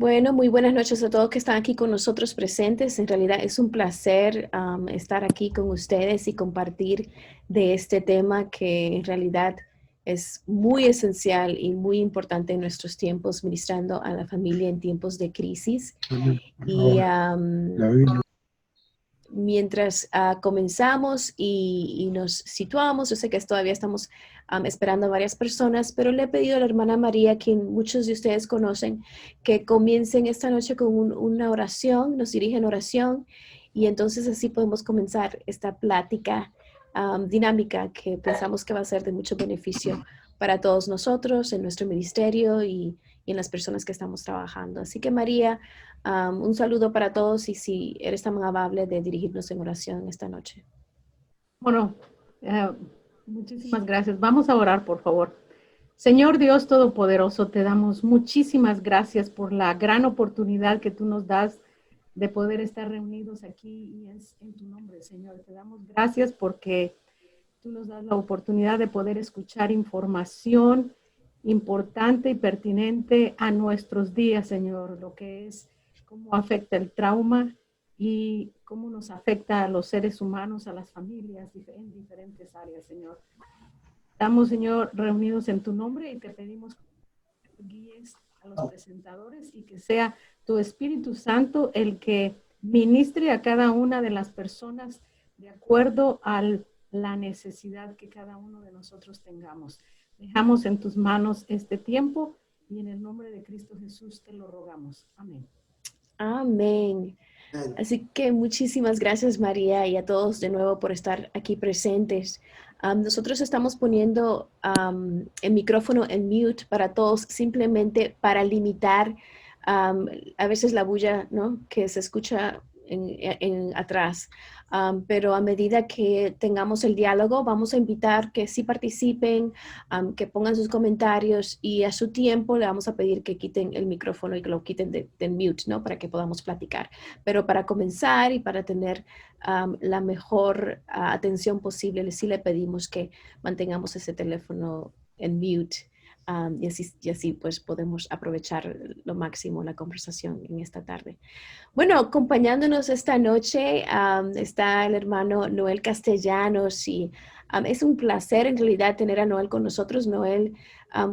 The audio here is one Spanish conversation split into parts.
Bueno, muy buenas noches a todos que están aquí con nosotros presentes. En realidad es un placer estar aquí con ustedes y compartir de este tema que en realidad es muy esencial y muy importante en nuestros tiempos, ministrando a la familia en tiempos de crisis. Y mientras comenzamos y nos situamos, yo sé que todavía estamos esperando a varias personas, pero le he pedido a la hermana María, quien muchos de ustedes conocen, que comiencen esta noche con una oración, nos dirigen oración, y entonces así podemos comenzar esta plática dinámica que pensamos que va a ser de mucho beneficio para todos nosotros, en nuestro ministerio y en las personas que estamos trabajando. Así que María, un saludo para todos y si eres tan amable de dirigirnos en oración esta noche. Bueno, muchísimas gracias. Vamos a orar, por favor. Señor Dios Todopoderoso, te damos muchísimas gracias por la gran oportunidad que tú nos das de poder estar reunidos aquí y es en tu nombre, Señor. Te damos gracias porque tú nos das la oportunidad de poder escuchar información importante y pertinente a nuestros días, Señor, lo que es cómo afecta el trauma y cómo nos afecta a los seres humanos, a las familias en diferentes áreas, Señor. Estamos, Señor, reunidos en tu nombre y te pedimos que guíes a los presentadores y que sea tu Espíritu Santo el que ministre a cada una de las personas de acuerdo a la necesidad que cada uno de nosotros tengamos. Dejamos en tus manos este tiempo y en el nombre de Cristo Jesús te lo rogamos. Amén. Amén. Así que muchísimas gracias María y a todos de nuevo por estar aquí presentes. Nosotros estamos poniendo el micrófono en mute para todos simplemente para limitar a veces la bulla, ¿no?, que se escucha en atrás. Pero a medida que tengamos el diálogo, vamos a invitar que sí participen, que pongan sus comentarios y a su tiempo le vamos a pedir que quiten el micrófono y que lo quiten de mute, ¿no?, para que podamos platicar. Pero para comenzar y para tener la mejor atención posible, sí le pedimos que mantengamos ese teléfono en mute. Y así pues podemos aprovechar lo máximo la conversación en esta tarde. Bueno, acompañándonos esta noche está el hermano Noel Castellanos y es un placer en realidad tener a Noel con nosotros. Noel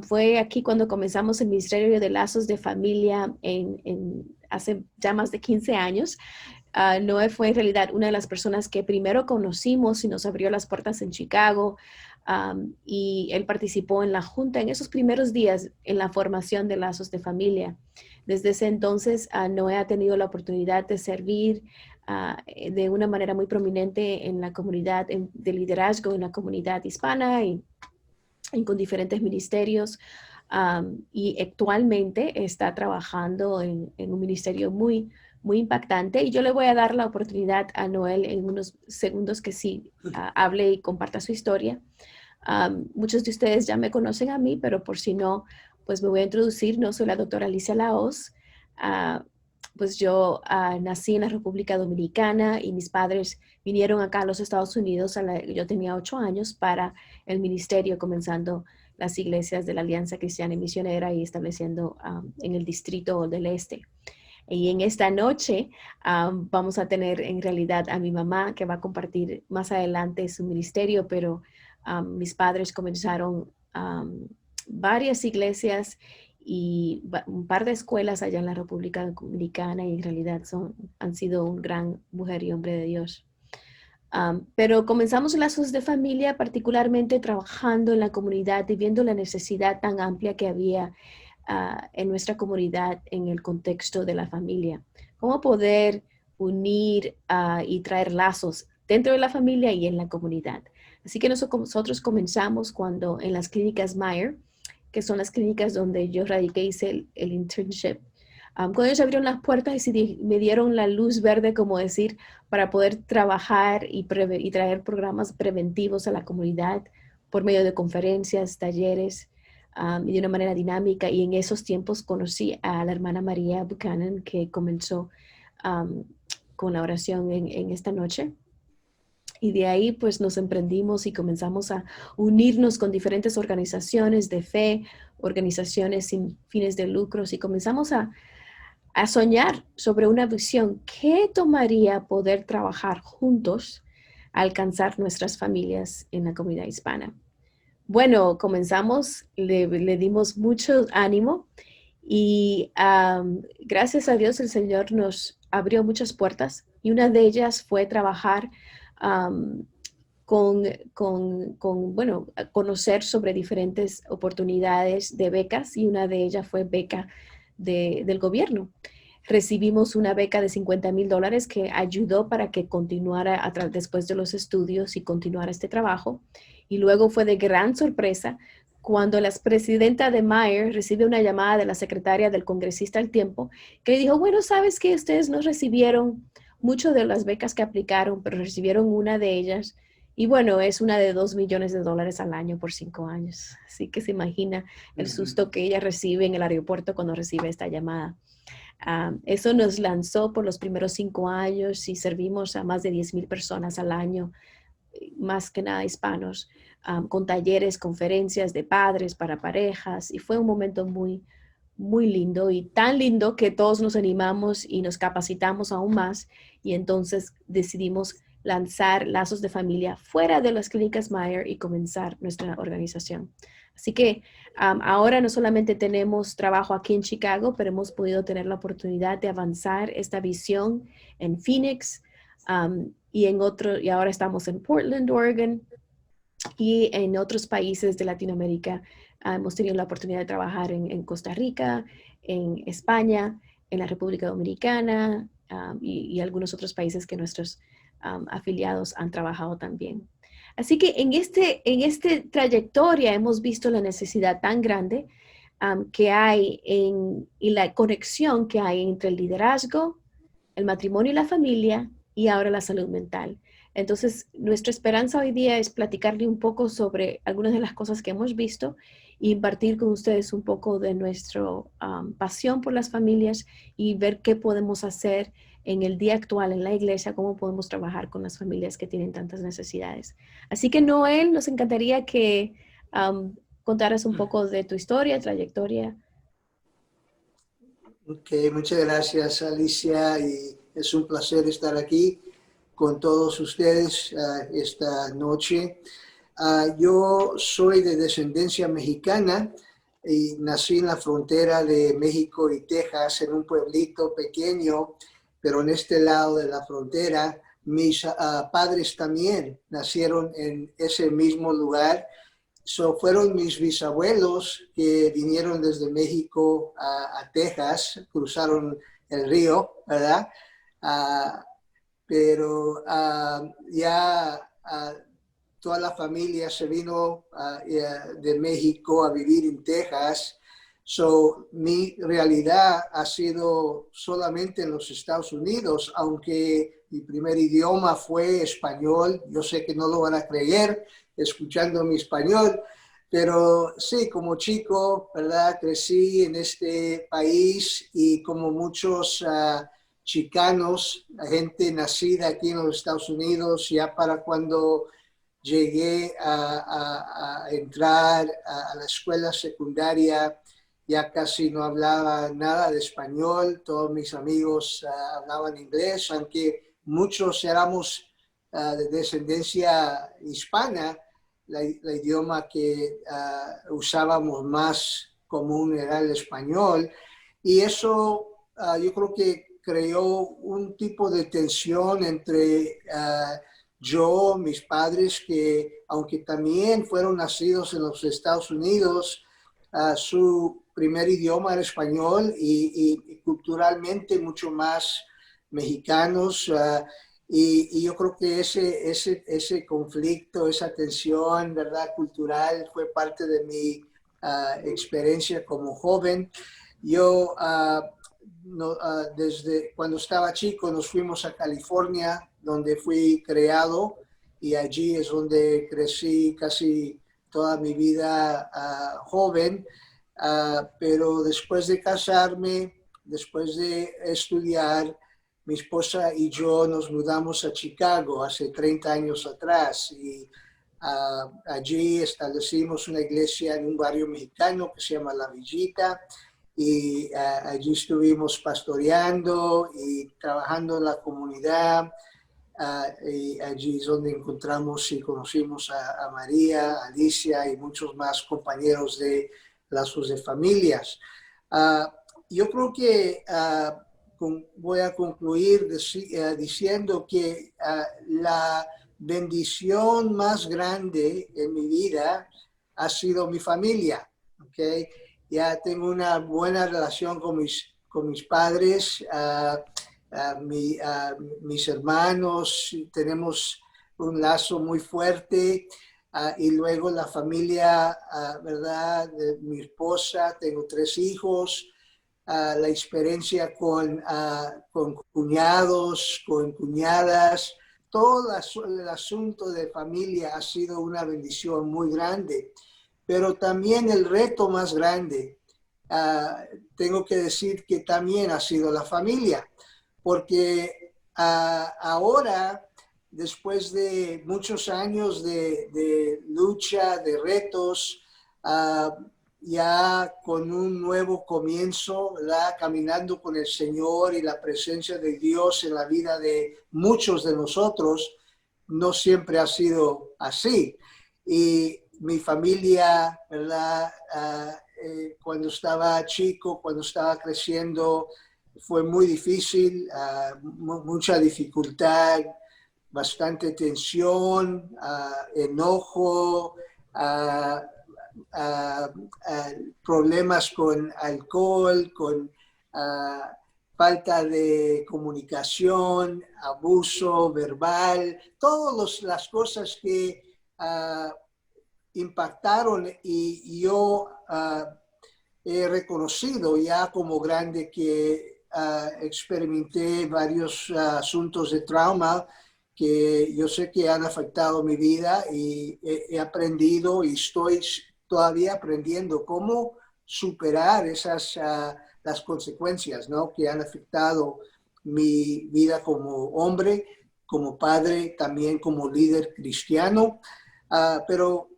fue aquí cuando comenzamos el Ministerio de Lazos de Familia hace ya más de 15 años. Noé fue en realidad una de las personas que primero conocimos y nos abrió las puertas en Chicago, y él participó en la junta en esos primeros días en la formación de Lazos de Familia. Desde ese entonces, Noé ha tenido la oportunidad de servir de una manera muy prominente en la comunidad de liderazgo en la comunidad hispana y con diferentes ministerios. Y actualmente está trabajando en un ministerio muy impactante, y yo le voy a dar la oportunidad a Noel en unos segundos que sí hable y comparta su historia. Muchos de ustedes ya me conocen a mí, pero por si no, pues me voy a introducir. No soy la doctora Alicia Laos. Pues yo nací en la República Dominicana y mis padres vinieron acá a los Estados Unidos. Yo tenía 8 años para el ministerio, comenzando las iglesias de la Alianza Cristiana y Misionera y estableciendo en el Distrito del Este. Y en esta noche vamos a tener en realidad a mi mamá, que va a compartir más adelante su ministerio, pero mis padres comenzaron varias iglesias y un par de escuelas allá en la República Dominicana, y en realidad han sido un gran mujer y hombre de Dios. Pero comenzamos lazos de familia, particularmente trabajando en la comunidad y viendo la necesidad tan amplia que había en nuestra comunidad en el contexto de la familia. Cómo poder unir y traer lazos dentro de la familia y en la comunidad. Así que nosotros comenzamos cuando en las clínicas Meyer, que son las clínicas donde yo radiqué, hice el internship. Cuando ellos abrieron las puertas y me dieron la luz verde, como decir, para poder trabajar y traer programas preventivos a la comunidad por medio de conferencias, talleres, y de una manera dinámica. Y en esos tiempos conocí a la hermana María Buchanan, que comenzó con la oración en esta noche. Y de ahí pues nos emprendimos y comenzamos a unirnos con diferentes organizaciones de fe, organizaciones sin fines de lucros, y comenzamos a a soñar sobre una visión. ¿Qué tomaría poder trabajar juntos a alcanzar nuestras familias en la comunidad hispana? Bueno, comenzamos, le dimos mucho ánimo y gracias a Dios el Señor nos abrió muchas puertas y una de ellas fue trabajar um, bueno, conocer sobre diferentes oportunidades de becas y una de ellas fue beca del gobierno. Recibimos una beca de $50,000 que ayudó para que continuara después de los estudios y continuara este trabajo. Y luego fue de gran sorpresa cuando la presidenta de Meyer recibe una llamada de la secretaria del congresista al tiempo que le dijo, bueno, ¿sabes que ustedes no recibieron mucho de las becas que aplicaron, pero recibieron una de ellas? Y bueno, es una de $2 millones al año por 5 años. Así que se imagina el susto que ella recibe en el aeropuerto cuando recibe esta llamada. Eso nos lanzó por los primeros 5 años y servimos a más de 10,000 personas al año, más que nada hispanos, con talleres, conferencias de padres para parejas y fue un momento muy, muy lindo y tan lindo que todos nos animamos y nos capacitamos aún más y entonces decidimos lanzar Lazos de Familia fuera de las clínicas Meyer y comenzar nuestra organización. Así que ahora no solamente tenemos trabajo aquí en Chicago, pero hemos podido tener la oportunidad de avanzar esta visión en Phoenix y ahora estamos en Portland, Oregon y en otros países de Latinoamérica. Hemos tenido la oportunidad de trabajar en Costa Rica, en España, en la República Dominicana y algunos otros países que nuestros afiliados han trabajado también. Así que en este trayectoria hemos visto la necesidad tan grande que hay y la conexión que hay entre el liderazgo, el matrimonio y la familia y ahora la salud mental. Entonces, nuestra esperanza hoy día es platicarle un poco sobre algunas de las cosas que hemos visto y impartir con ustedes un poco de nuestra pasión por las familias y ver qué podemos hacer en el día actual en la iglesia, cómo podemos trabajar con las familias que tienen tantas necesidades. Así que, Noel, nos encantaría que contaras un poco de tu historia, trayectoria. Ok, muchas gracias, Alicia, y es un placer estar aquí con todos ustedes esta noche. Yo soy de descendencia mexicana y nací en la frontera de México y Texas, en un pueblito pequeño, pero en este lado de la frontera. Mis padres también nacieron en ese mismo lugar. Fueron mis bisabuelos que vinieron desde México a Texas, cruzaron el río, ¿verdad? Pero ya toda la familia se vino de México a vivir en Texas. Mi realidad ha sido solamente en los Estados Unidos, aunque mi primer idioma fue español. Yo sé que no lo van a creer escuchando mi español, pero sí, como chico, ¿verdad? Crecí en este país y como muchos chicanos, gente nacida aquí en los Estados Unidos, ya para cuando llegué a entrar a la escuela secundaria, ya casi no hablaba nada de español, todos mis amigos hablaban inglés, aunque muchos éramos de descendencia hispana. La idioma que usábamos más común era el español, y eso yo creo que creó un tipo de tensión entre yo, mis padres, que aunque también fueron nacidos en los Estados Unidos, su primer idioma era español y culturalmente mucho más mexicanos. Y yo creo que ese conflicto, esa tensión, ¿verdad?, cultural fue parte de mi experiencia como joven. Yo, desde cuando estaba chico, nos fuimos a California, donde fui creado, y allí es donde crecí casi toda mi vida joven. Pero después de casarme, después de estudiar, mi esposa y yo nos mudamos a Chicago hace 30 años atrás, y allí establecimos una iglesia en un barrio mexicano que se llama La Villita, y allí estuvimos pastoreando y trabajando en la comunidad. Y allí es donde encontramos y conocimos a María, a Alicia y muchos más compañeros de Lazos de Familias. Yo creo que voy a concluir diciendo que la bendición más grande en mi vida ha sido mi familia. ¿Okay? Ya tengo una buena relación con mis padres. Mis hermanos, tenemos un lazo muy fuerte, y luego la familia, ¿verdad? De mi esposa, tengo 3 hijos, la experiencia con cuñados, con cuñadas, todo el asunto de familia ha sido una bendición muy grande, pero también el reto más grande, tengo que decir que también ha sido la familia. Porque ahora, después de muchos años de lucha, de retos, ya con un nuevo comienzo, ¿verdad? Caminando con el Señor y la presencia de Dios en la vida de muchos de nosotros, no siempre ha sido así. Y mi familia, ¿verdad? Cuando estaba chico, cuando estaba creciendo, fue muy difícil, mucha dificultad, bastante tensión, enojo, problemas con alcohol, con falta de comunicación, abuso verbal, todas las cosas que impactaron, y yo he reconocido ya como grande que experimenté varios asuntos de trauma que yo sé que han afectado mi vida, y he aprendido y estoy todavía aprendiendo cómo superar las consecuencias, ¿no? Que han afectado mi vida como hombre, como padre, también como líder cristiano. Pero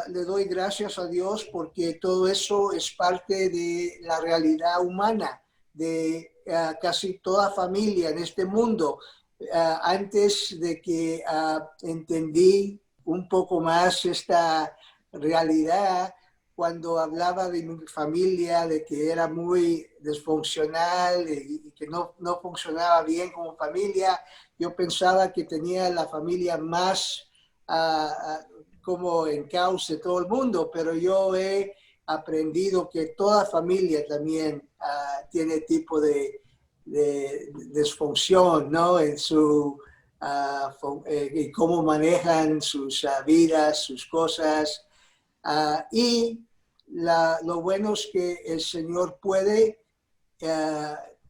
le doy gracias a Dios porque todo eso es parte de la realidad humana de casi toda familia en este mundo. Antes de que entendí un poco más esta realidad, cuando hablaba de mi familia, de que era muy disfuncional y que no funcionaba bien como familia, yo pensaba que tenía la familia más como en caos de todo el mundo, pero yo he aprendido que toda familia también tiene tipo de disfunción, ¿no? En su y cómo manejan sus vidas, sus cosas. Y lo bueno es que el Señor puede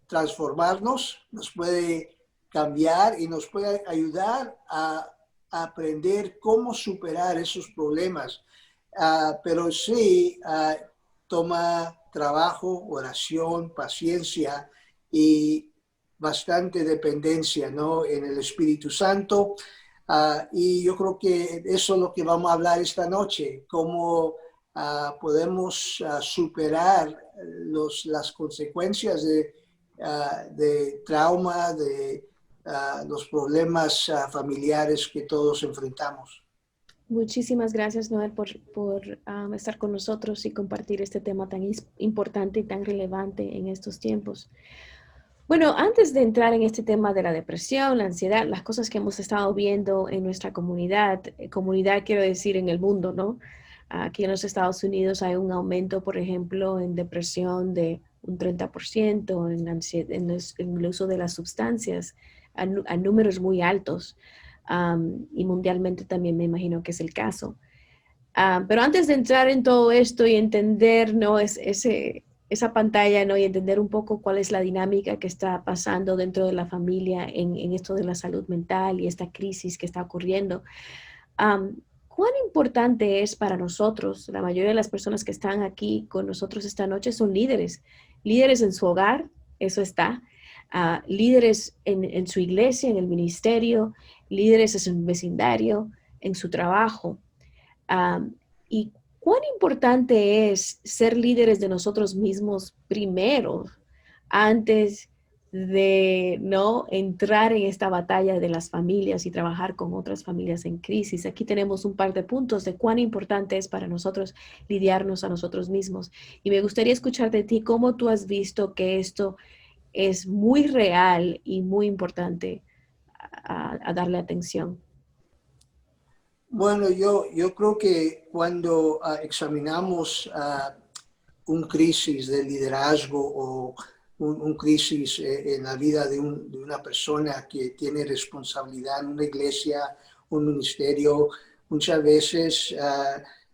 transformarnos, nos puede cambiar y nos puede ayudar a aprender cómo superar esos problemas. Pero sí toma trabajo, oración, paciencia y bastante dependencia, ¿no? En el Espíritu Santo. Y yo creo que eso es lo que vamos a hablar esta noche, cómo podemos superar las consecuencias de trauma, de los problemas familiares que todos enfrentamos. Muchísimas gracias, Noel, por estar con nosotros y compartir este tema tan importante y tan relevante en estos tiempos. Bueno, antes de entrar en este tema de la depresión, la ansiedad, las cosas que hemos estado viendo en nuestra comunidad quiero decir en el mundo, ¿no? Aquí en los Estados Unidos hay un aumento, por ejemplo, en depresión de un 30%, en el uso de las sustancias, a números muy altos. Y mundialmente también me imagino que es el caso. Pero antes de entrar en todo esto y entender, ¿no? Esa pantalla, ¿no? Y entender un poco cuál es la dinámica que está pasando dentro de la familia en esto de la salud mental y esta crisis que está ocurriendo. ¿Cuán importante es para nosotros? La mayoría de las personas que están aquí con nosotros esta noche son líderes en su hogar, eso está, líderes en su iglesia, en el ministerio, líderes en su vecindario, en su trabajo. Y ¿Cuán importante es ser líderes de nosotros mismos primero, antes de no entrar en esta batalla de las familias y trabajar con otras familias en crisis? Aquí tenemos un par de puntos de cuán importante es para nosotros lidiarnos a nosotros mismos. Y me gustaría escuchar de ti cómo tú has visto que esto es muy real y muy importante a darle atención. Bueno, yo creo que cuando examinamos un crisis de liderazgo o un crisis en la vida de una persona que tiene responsabilidad en una iglesia, un ministerio, muchas veces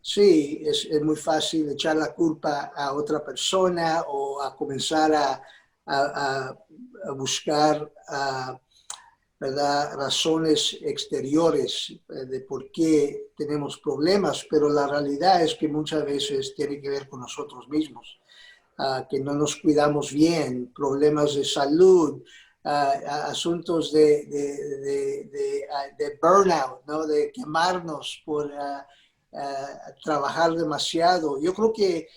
sí, es muy fácil echar la culpa a otra persona o a comenzar a buscar ¿verdad? Razones exteriores de por qué tenemos problemas, pero la realidad es que muchas veces tiene que ver con nosotros mismos, que no nos cuidamos bien, problemas de salud, asuntos de burnout, ¿no? De quemarnos por trabajar demasiado. Yo creo que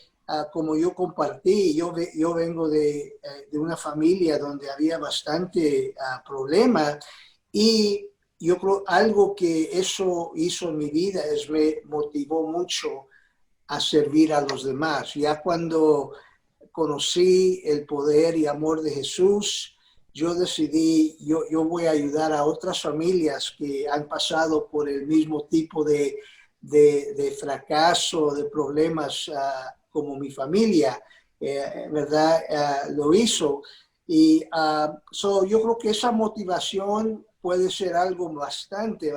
como yo compartí, yo vengo de una familia donde había bastante problema y yo creo algo que eso hizo en mi vida es me motivó mucho a servir a los demás. Ya cuando conocí el poder y amor de Jesús, yo decidí, yo voy a ayudar a otras familias que han pasado por el mismo tipo de fracaso, de problemas como mi familia, ¿verdad? Lo hizo. Y yo creo que esa motivación puede ser algo bastante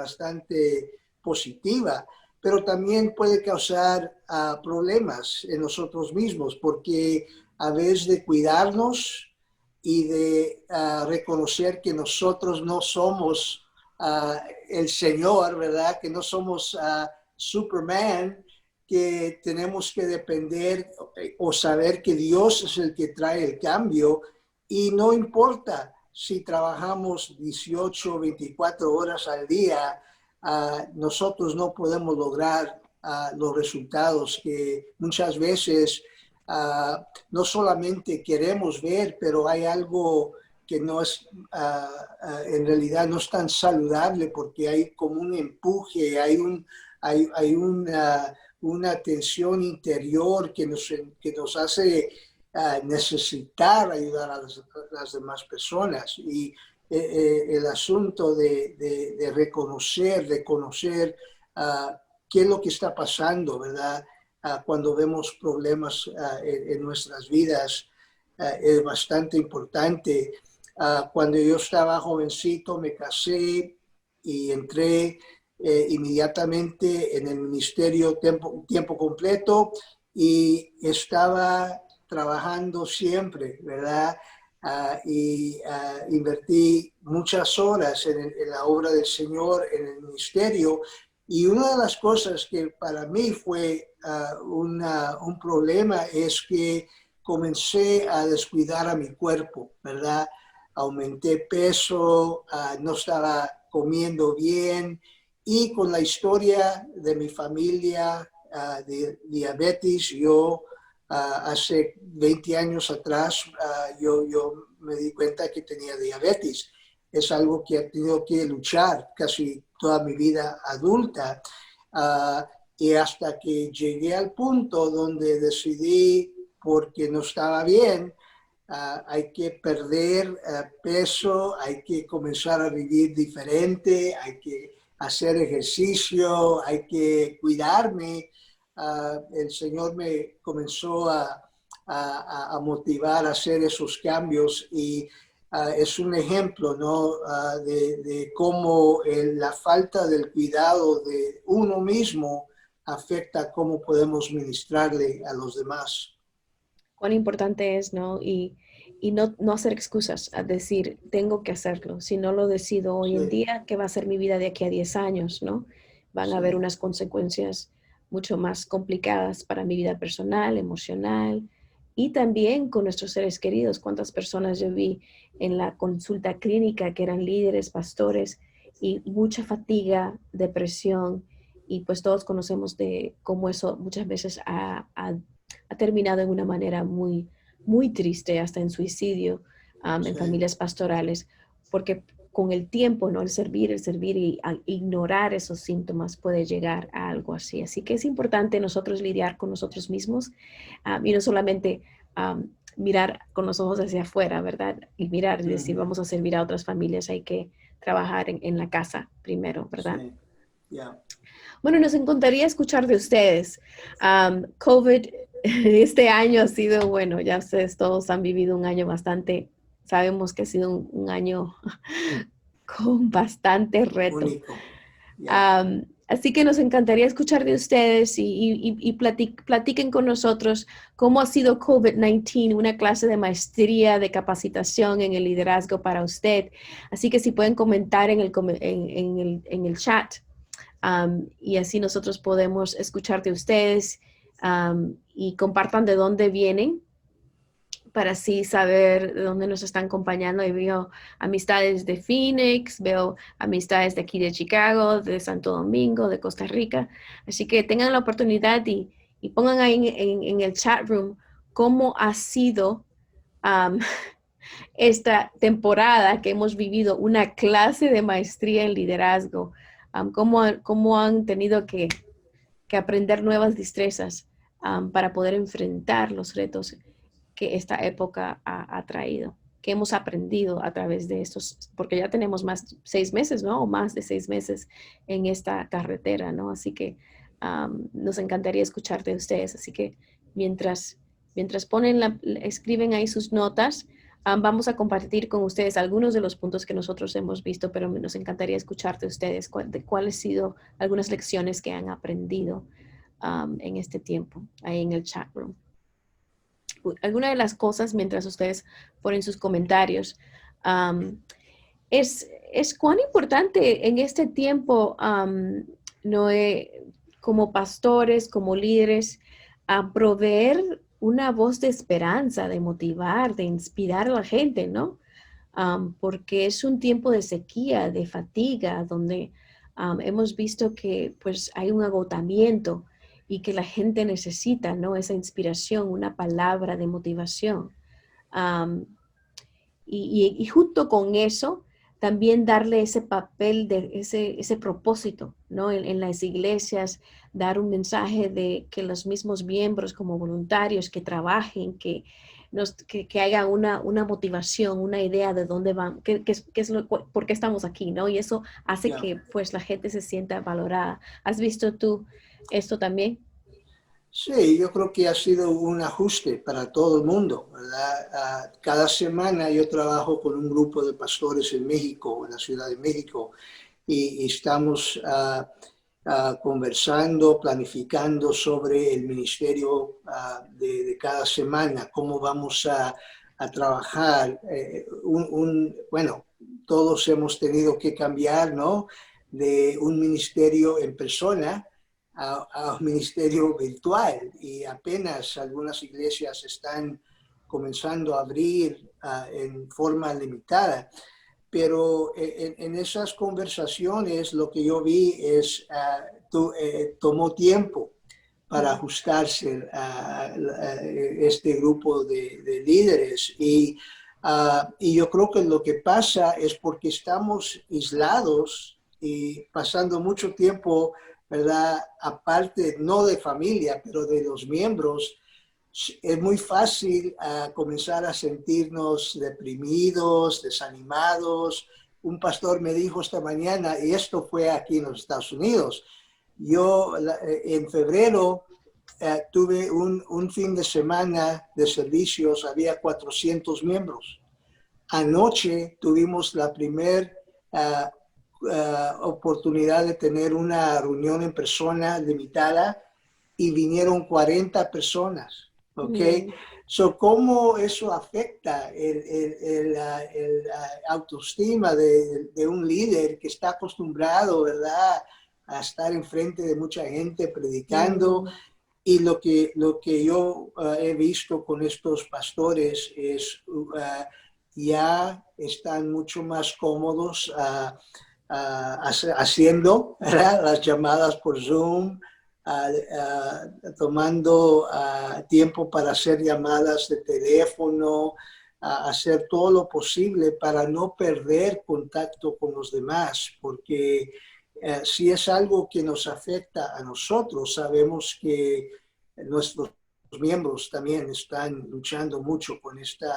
positiva, pero también puede causar problemas en nosotros mismos, porque a vez de cuidarnos y de reconocer que nosotros no somos el Señor, ¿verdad? Que no somos Superman, que tenemos que depender o saber que Dios es el que trae el cambio y no importa si trabajamos 18 o 24 horas al día, nosotros no podemos lograr los resultados que muchas veces no solamente queremos ver, pero hay algo que no es, en realidad no es tan saludable porque hay como un empuje, hay una tensión interior que nos hace necesitar ayudar a las demás personas. Y el asunto de reconocer qué es lo que está pasando, ¿verdad? Cuando vemos problemas en nuestras vidas, es bastante importante. Cuando yo estaba jovencito, me casé y entré inmediatamente en el ministerio tiempo completo y estaba trabajando siempre, ¿verdad? Invertí muchas horas en la obra del Señor, en el ministerio. Y una de las cosas que para mí fue un problema es que comencé a descuidar a mi cuerpo, ¿verdad? Aumenté peso, no estaba comiendo bien y con la historia de mi familia de diabetes, yo hace 20 años atrás yo me di cuenta que tenía diabetes. Es algo que he tenido que luchar casi toda mi vida adulta. Y hasta que llegué al punto donde decidí, porque no estaba bien, hay que perder peso, hay que comenzar a vivir diferente, hay que hacer ejercicio, hay que cuidarme. El Señor me comenzó a motivar a hacer esos cambios y es un ejemplo, ¿no? De cómo la falta del cuidado de uno mismo afecta cómo podemos ministrarle a los demás. Cuán importante es, ¿no? Y no hacer excusas, a decir, tengo que hacerlo. Si no lo decido hoy en Sí, día, ¿qué va a ser mi vida de aquí a 10 años, ¿no? Van a haber sí. unas consecuencias mucho más complicadas para mi vida personal, emocional y también con nuestros seres queridos. ¿Cuántas personas yo vi en la consulta clínica que eran líderes, pastores y mucha fatiga, depresión y pues todos conocemos de cómo eso muchas veces ha terminado en una manera muy, muy triste, hasta en suicidio, en Sí. familias pastorales, porque con el tiempo, ¿no? El servir y ignorar esos síntomas puede llegar a algo así. Así que es importante nosotros lidiar con nosotros mismos y no solamente mirar con los ojos hacia afuera, ¿verdad? Y mirar y decir, vamos a servir a otras familias, hay que trabajar en la casa primero, ¿verdad? Sí. Yeah. Bueno, nos encantaría escuchar de ustedes. COVID este año ha sido, bueno, ya ustedes todos han vivido un año bastante, sabemos que ha sido un año con bastante reto. Único. Yeah. Así que nos encantaría escuchar de ustedes y platiquen con nosotros cómo ha sido COVID-19, una clase de maestría, de capacitación en el liderazgo para usted. Así que si pueden comentar en el chat, y así nosotros podemos escuchar de ustedes y compartan de dónde vienen para así saber de dónde nos están acompañando. Y veo amistades de Phoenix, veo amistades de aquí de Chicago, de Santo Domingo, de Costa Rica. Así que tengan la oportunidad y pongan ahí en el chat room cómo ha sido esta temporada que hemos vivido, una clase de maestría en liderazgo, cómo han tenido que aprender nuevas destrezas para poder enfrentar los retos que esta época ha traído, que hemos aprendido a través de estos, porque ya tenemos más de 6 meses, ¿no? O más de 6 meses en esta carretera, ¿no? Así que nos encantaría escuchar de ustedes. Así que mientras escriben ahí sus notas, vamos a compartir con ustedes algunos de los puntos que nosotros hemos visto, pero nos encantaría escuchar de ustedes cuáles han sido algunas lecciones que han aprendido en este tiempo, ahí en el chat room. Alguna de las cosas, mientras ustedes ponen sus comentarios, es cuán importante en este tiempo, Noé, como pastores, como líderes, proveer una voz de esperanza, de motivar, de inspirar a la gente, ¿no? Porque es un tiempo de sequía, de fatiga, donde hemos visto que pues hay un agotamiento y que la gente necesita, ¿no? Esa inspiración, una palabra de motivación. Y junto con eso, también darle ese papel, de ese propósito, ¿no? En las iglesias, dar un mensaje de que los mismos miembros como voluntarios que trabajen, que haya una motivación, una idea de dónde van, por qué estamos aquí, ¿no? Y eso hace Yeah. que pues la gente se sienta valorada. ¿Has visto tú esto también? Sí, yo creo que ha sido un ajuste para todo el mundo, ¿verdad? Cada semana yo trabajo con un grupo de pastores en México, en la Ciudad de México, y estamos conversando, planificando sobre el ministerio de cada semana, cómo vamos a trabajar. Bueno, todos hemos tenido que cambiar, ¿no? De un ministerio en persona a un ministerio virtual, y apenas algunas iglesias están comenzando a abrir en forma limitada. Pero en esas conversaciones lo que yo vi es tomó tiempo para ajustarse a este grupo de líderes, y yo creo que lo que pasa es porque estamos aislados y pasando mucho tiempo, ¿verdad? Aparte, no de familia, pero de los miembros, es muy fácil comenzar a sentirnos deprimidos, desanimados. Un pastor me dijo esta mañana, y esto fue aquí en los Estados Unidos, yo en febrero tuve un fin de semana de servicios, había 400 miembros. Anoche tuvimos la primera oportunidad de tener una reunión en persona limitada y vinieron 40 personas. ¿Ok? So, ¿cómo eso afecta el autoestima de un líder que está acostumbrado, ¿verdad?, a estar enfrente de mucha gente predicando? Y lo que yo he visto con estos pastores es ya están mucho más cómodos haciendo, ¿verdad?, las llamadas por Zoom, tomando tiempo para hacer llamadas de teléfono, hacer todo lo posible para no perder contacto con los demás, porque si es algo que nos afecta a nosotros, sabemos que nuestros miembros también están luchando mucho con este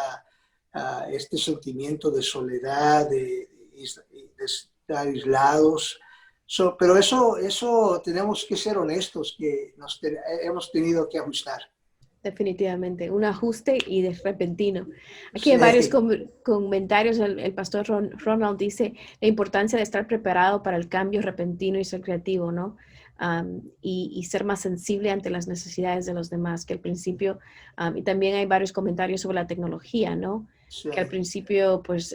sentimiento de soledad, de estar aislados. Pero eso tenemos que ser honestos, que hemos tenido que ajustar. Definitivamente, un ajuste y de repentino. Aquí hay Sí. varios comentarios. El pastor Ronald dice la importancia de estar preparado para el cambio repentino y ser creativo, ¿no? Y ser más sensible ante las necesidades de los demás, que al principio, y también hay varios comentarios sobre la tecnología, ¿no? Sí. Que al principio, pues,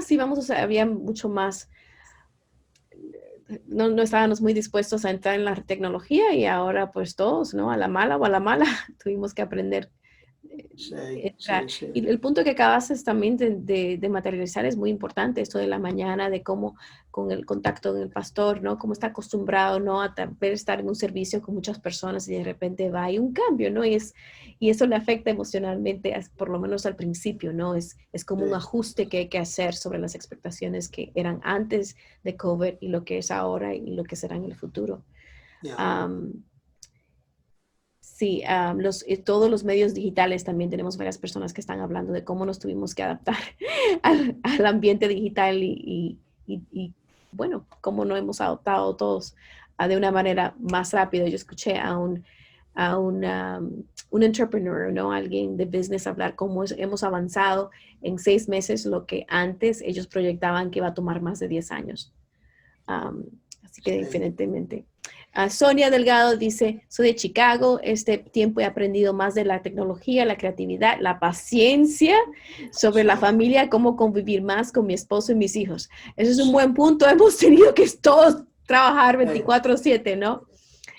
sí, había mucho más, no estábamos muy dispuestos a entrar en la tecnología y ahora pues todos, ¿no? A la mala o a la mala, tuvimos que aprender entrar. Sí. Y el punto que acabas también de materializar es muy importante, esto de la mañana, de cómo con el contacto con el pastor, ¿no? Cómo está acostumbrado, ¿no? A estar en un servicio con muchas personas y de repente va y un cambio, ¿no? Y eso le afecta emocionalmente, por lo menos al principio, ¿no? Es como un ajuste que hay que hacer sobre las expectaciones que eran antes de COVID y lo que es ahora y lo que será en el futuro. Yeah. Sí, todos los medios digitales también tenemos varias personas que están hablando de cómo nos tuvimos que adaptar al ambiente digital y bueno, cómo nos hemos adaptado todos de una manera más rápida. Yo escuché a un entrepreneur, ¿no? Alguien de business hablar cómo hemos avanzado en 6 meses lo que antes ellos proyectaban que iba a tomar más de 10 años. Así que definitivamente. Sonia Delgado dice, soy de Chicago, este tiempo he aprendido más de la tecnología, la creatividad, la paciencia, sobre la familia, cómo convivir más con mi esposo y mis hijos. Ese es un buen punto, hemos tenido que todos trabajar 24/7, ¿no?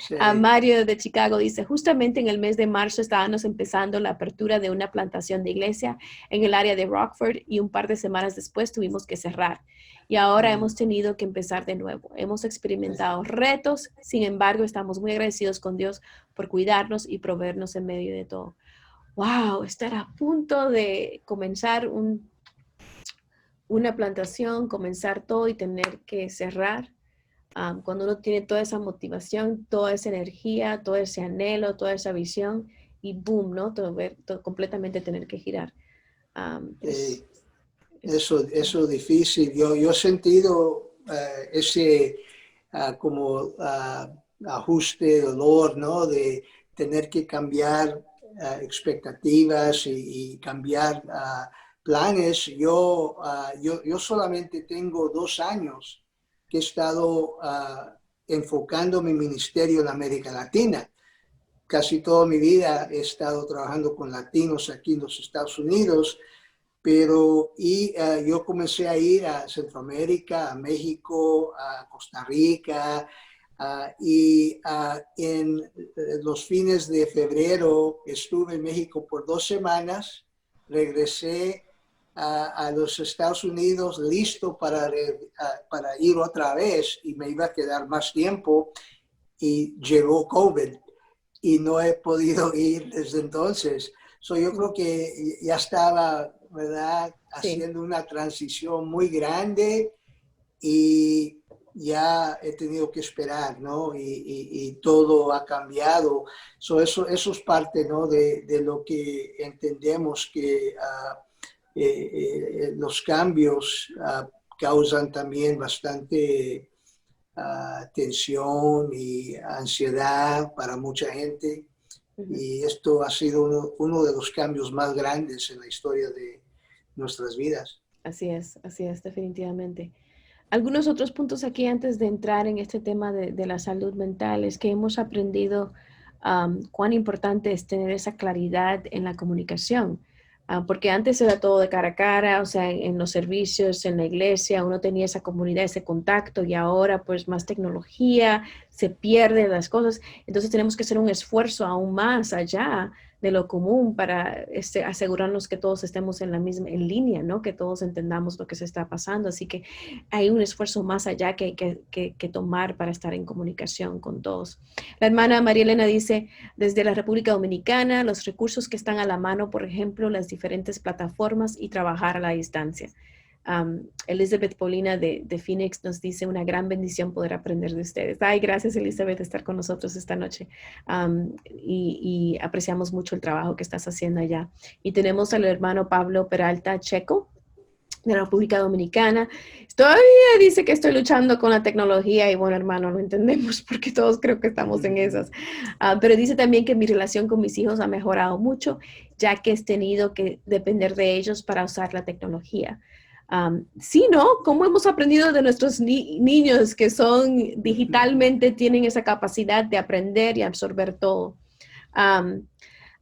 Sí. Mario de Chicago dice, justamente en el mes de marzo estábamos empezando la apertura de una plantación de iglesia en el área de Rockford y un par de semanas después tuvimos que cerrar. Y ahora hemos tenido que empezar de nuevo. Hemos experimentado retos, sin embargo, estamos muy agradecidos con Dios por cuidarnos y proveernos en medio de todo. ¡Wow! Estar a punto de comenzar una plantación, comenzar todo y tener que cerrar. Cuando uno tiene toda esa motivación, toda esa energía, todo ese anhelo, toda esa visión y boom, ¿no? Todo completamente tener que girar. Eso es difícil. Yo he sentido ese como ajuste, dolor, ¿no? De tener que cambiar expectativas y cambiar planes. Yo solamente tengo 2 años que he estado enfocando mi ministerio en América Latina. Casi toda mi vida he estado trabajando con latinos aquí en los Estados Unidos, pero yo comencé a ir a Centroamérica, a México, a Costa Rica, y en los fines de febrero estuve en México por 2 semanas, regresé a los Estados Unidos listo para ir otra vez y me iba a quedar más tiempo y llegó COVID y no he podido ir desde entonces. Yo creo que ya estaba, ¿verdad?, haciendo una transición muy grande y ya he tenido que esperar, ¿no? Y todo ha cambiado. Eso es parte, ¿no?, de lo que entendemos que los cambios causan también bastante tensión y ansiedad para mucha gente. Y esto ha sido uno de los cambios más grandes en la historia de nuestras vidas. Así es, definitivamente. Algunos otros puntos aquí antes de entrar en este tema de la salud mental es que hemos aprendido cuán importante es tener esa claridad en la comunicación. Porque antes era todo de cara a cara, o sea, en los servicios, en la iglesia, uno tenía esa comunidad, ese contacto y ahora pues más tecnología, se pierden las cosas. Entonces tenemos que hacer un esfuerzo aún más allá de lo común para asegurarnos que todos estemos en la misma en línea, ¿no? Que todos entendamos lo que se está pasando. Así que hay un esfuerzo más allá que tomar para estar en comunicación con todos. La hermana María Elena dice, desde la República Dominicana, los recursos que están a la mano, por ejemplo, las diferentes plataformas y trabajar a la distancia. Elizabeth Paulina de Phoenix nos dice, una gran bendición poder aprender de ustedes. Ay, gracias Elizabeth de estar con nosotros esta noche. Y apreciamos mucho el trabajo que estás haciendo allá. Y tenemos al hermano Pablo Peralta Checo de la República Dominicana. Todavía dice que estoy luchando con la tecnología y bueno, hermano, lo entendemos porque todos creo que estamos en esas. Pero dice también que mi relación con mis hijos ha mejorado mucho, ya que he tenido que depender de ellos para usar la tecnología. Sí, ¿no? ¿Cómo hemos aprendido de nuestros niños que son digitalmente, tienen esa capacidad de aprender y absorber todo?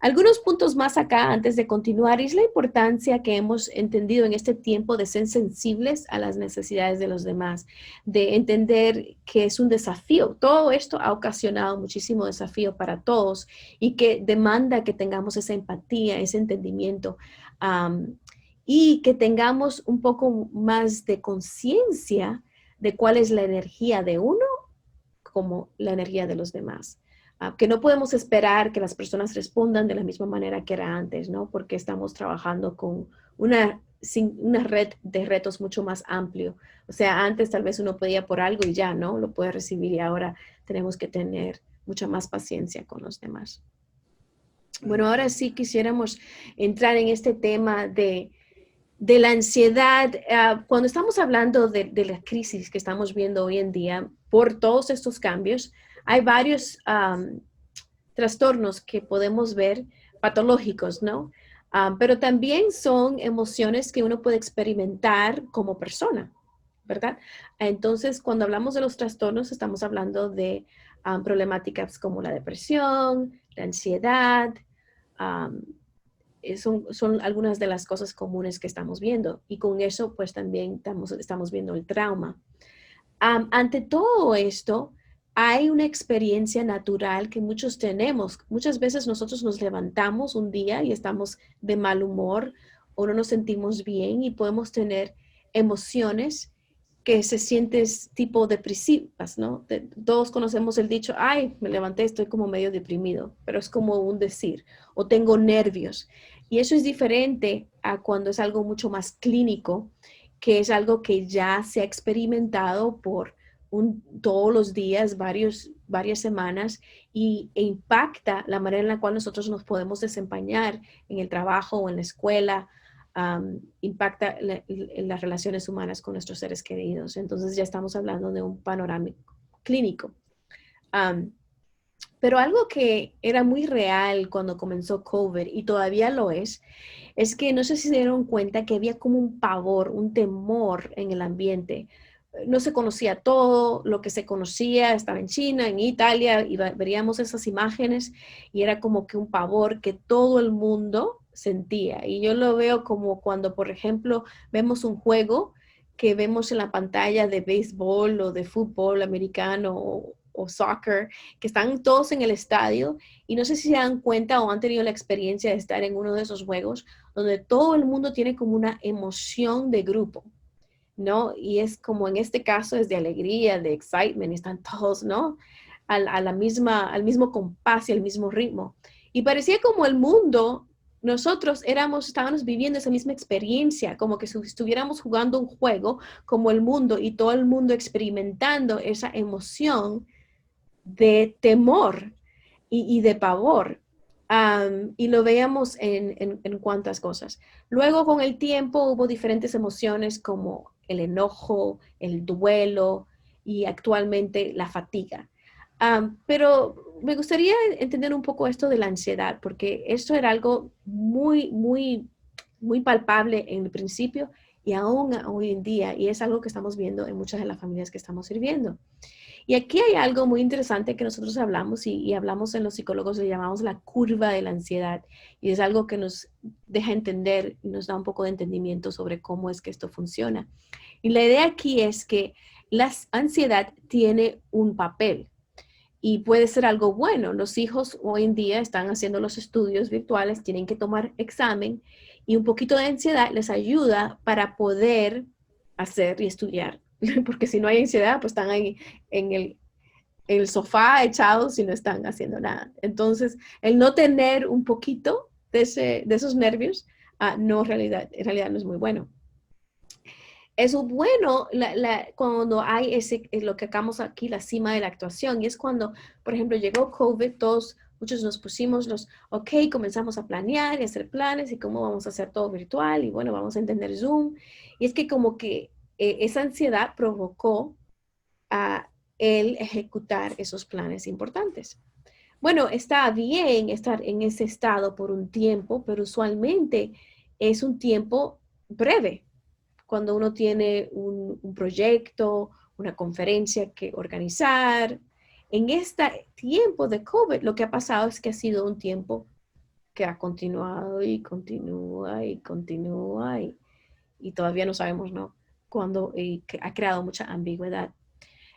Algunos puntos más acá antes de continuar es la importancia que hemos entendido en este tiempo de ser sensibles a las necesidades de los demás, de entender que es un desafío. Todo esto ha ocasionado muchísimo desafío para todos y que demanda que tengamos esa empatía, ese entendimiento. Y que tengamos un poco más de conciencia de cuál es la energía de uno como la energía de los demás. Que no podemos esperar que las personas respondan de la misma manera que era antes, ¿no? Porque estamos trabajando con una red de retos mucho más amplio. O sea, antes tal vez uno pedía por algo y ya, ¿no? Lo puede recibir y ahora tenemos que tener mucha más paciencia con los demás. Bueno, ahora sí quisiéramos entrar en este tema de la ansiedad. Cuando estamos hablando de la crisis que estamos viendo hoy en día por todos estos cambios, hay varios trastornos que podemos ver patológicos, ¿no? Pero también son emociones que uno puede experimentar como persona, ¿verdad? Entonces, cuando hablamos de los trastornos, estamos hablando de problemáticas como la depresión, la ansiedad, son algunas de las cosas comunes que estamos viendo. Y con eso, pues también estamos viendo el trauma. Ante todo esto, hay una experiencia natural que muchos tenemos. Muchas veces nosotros nos levantamos un día y estamos de mal humor o no nos sentimos bien y podemos tener emociones que se sienten tipo depresivas, ¿no? Todos conocemos el dicho, ay, me levanté, estoy como medio deprimido, pero es como un decir, o tengo nervios. Y eso es diferente a cuando es algo mucho más clínico, que es algo que ya se ha experimentado por todos los días, varias semanas, e impacta la manera en la cual nosotros nos podemos desempeñar en el trabajo o en la escuela, impacta las relaciones humanas con nuestros seres queridos. Entonces ya estamos hablando de un panorama clínico. Pero algo que era muy real cuando comenzó COVID y todavía lo es que no sé si se dieron cuenta que había como un pavor, un temor en el ambiente. No se conocía todo, lo que se conocía estaba en China, en Italia, y veríamos esas imágenes y era como que un pavor que todo el mundo sentía. Y yo lo veo como cuando, por ejemplo, vemos un juego que vemos en la pantalla de béisbol o de fútbol americano o soccer, que están todos en el estadio y no sé si se dan cuenta o han tenido la experiencia de estar en uno de esos juegos donde todo el mundo tiene como una emoción de grupo, ¿no? Y es como en este caso es de alegría, de excitement, están todos, ¿no? Al mismo compás y al mismo ritmo. Y parecía como el mundo, nosotros estábamos viviendo esa misma experiencia, como que si estuviéramos jugando un juego como el mundo y todo el mundo experimentando esa emoción de temor y de pavor. Y lo veíamos en cuantas cosas. Luego, con el tiempo, hubo diferentes emociones como el enojo, el duelo y actualmente la fatiga. Pero me gustaría entender un poco esto de la ansiedad, porque esto era algo muy, muy, muy palpable en el principio y aún hoy en día, y es algo que estamos viendo en muchas de las familias que estamos sirviendo. Y aquí hay algo muy interesante que nosotros hablamos y hablamos en los psicólogos, le llamamos la curva de la ansiedad. Y es algo que nos deja entender y nos da un poco de entendimiento sobre cómo es que esto funciona. Y la idea aquí es que la ansiedad tiene un papel y puede ser algo bueno. Los hijos hoy en día están haciendo los estudios virtuales, tienen que tomar examen y un poquito de ansiedad les ayuda para poder hacer y estudiar. Porque si no hay ansiedad, pues están ahí en el sofá echados y no están haciendo nada. Entonces, el no tener un poquito de esos nervios, no, en realidad no es muy bueno. Eso es bueno cuando hay lo que acabamos aquí, la cima de la actuación, y es cuando, por ejemplo, llegó COVID, muchos nos pusimos ok, comenzamos a planear y hacer planes y cómo vamos a hacer todo virtual y bueno, vamos a entender Zoom. Y es que como que esa ansiedad provocó a el ejecutar esos planes importantes. Bueno, está bien estar en ese estado por un tiempo, pero usualmente es un tiempo breve cuando uno tiene un proyecto, una conferencia que organizar. En este tiempo de COVID, lo que ha pasado es que ha sido un tiempo que ha continuado y continúa y continúa y todavía no sabemos, ¿no? Cuándo, que ha creado mucha ambigüedad.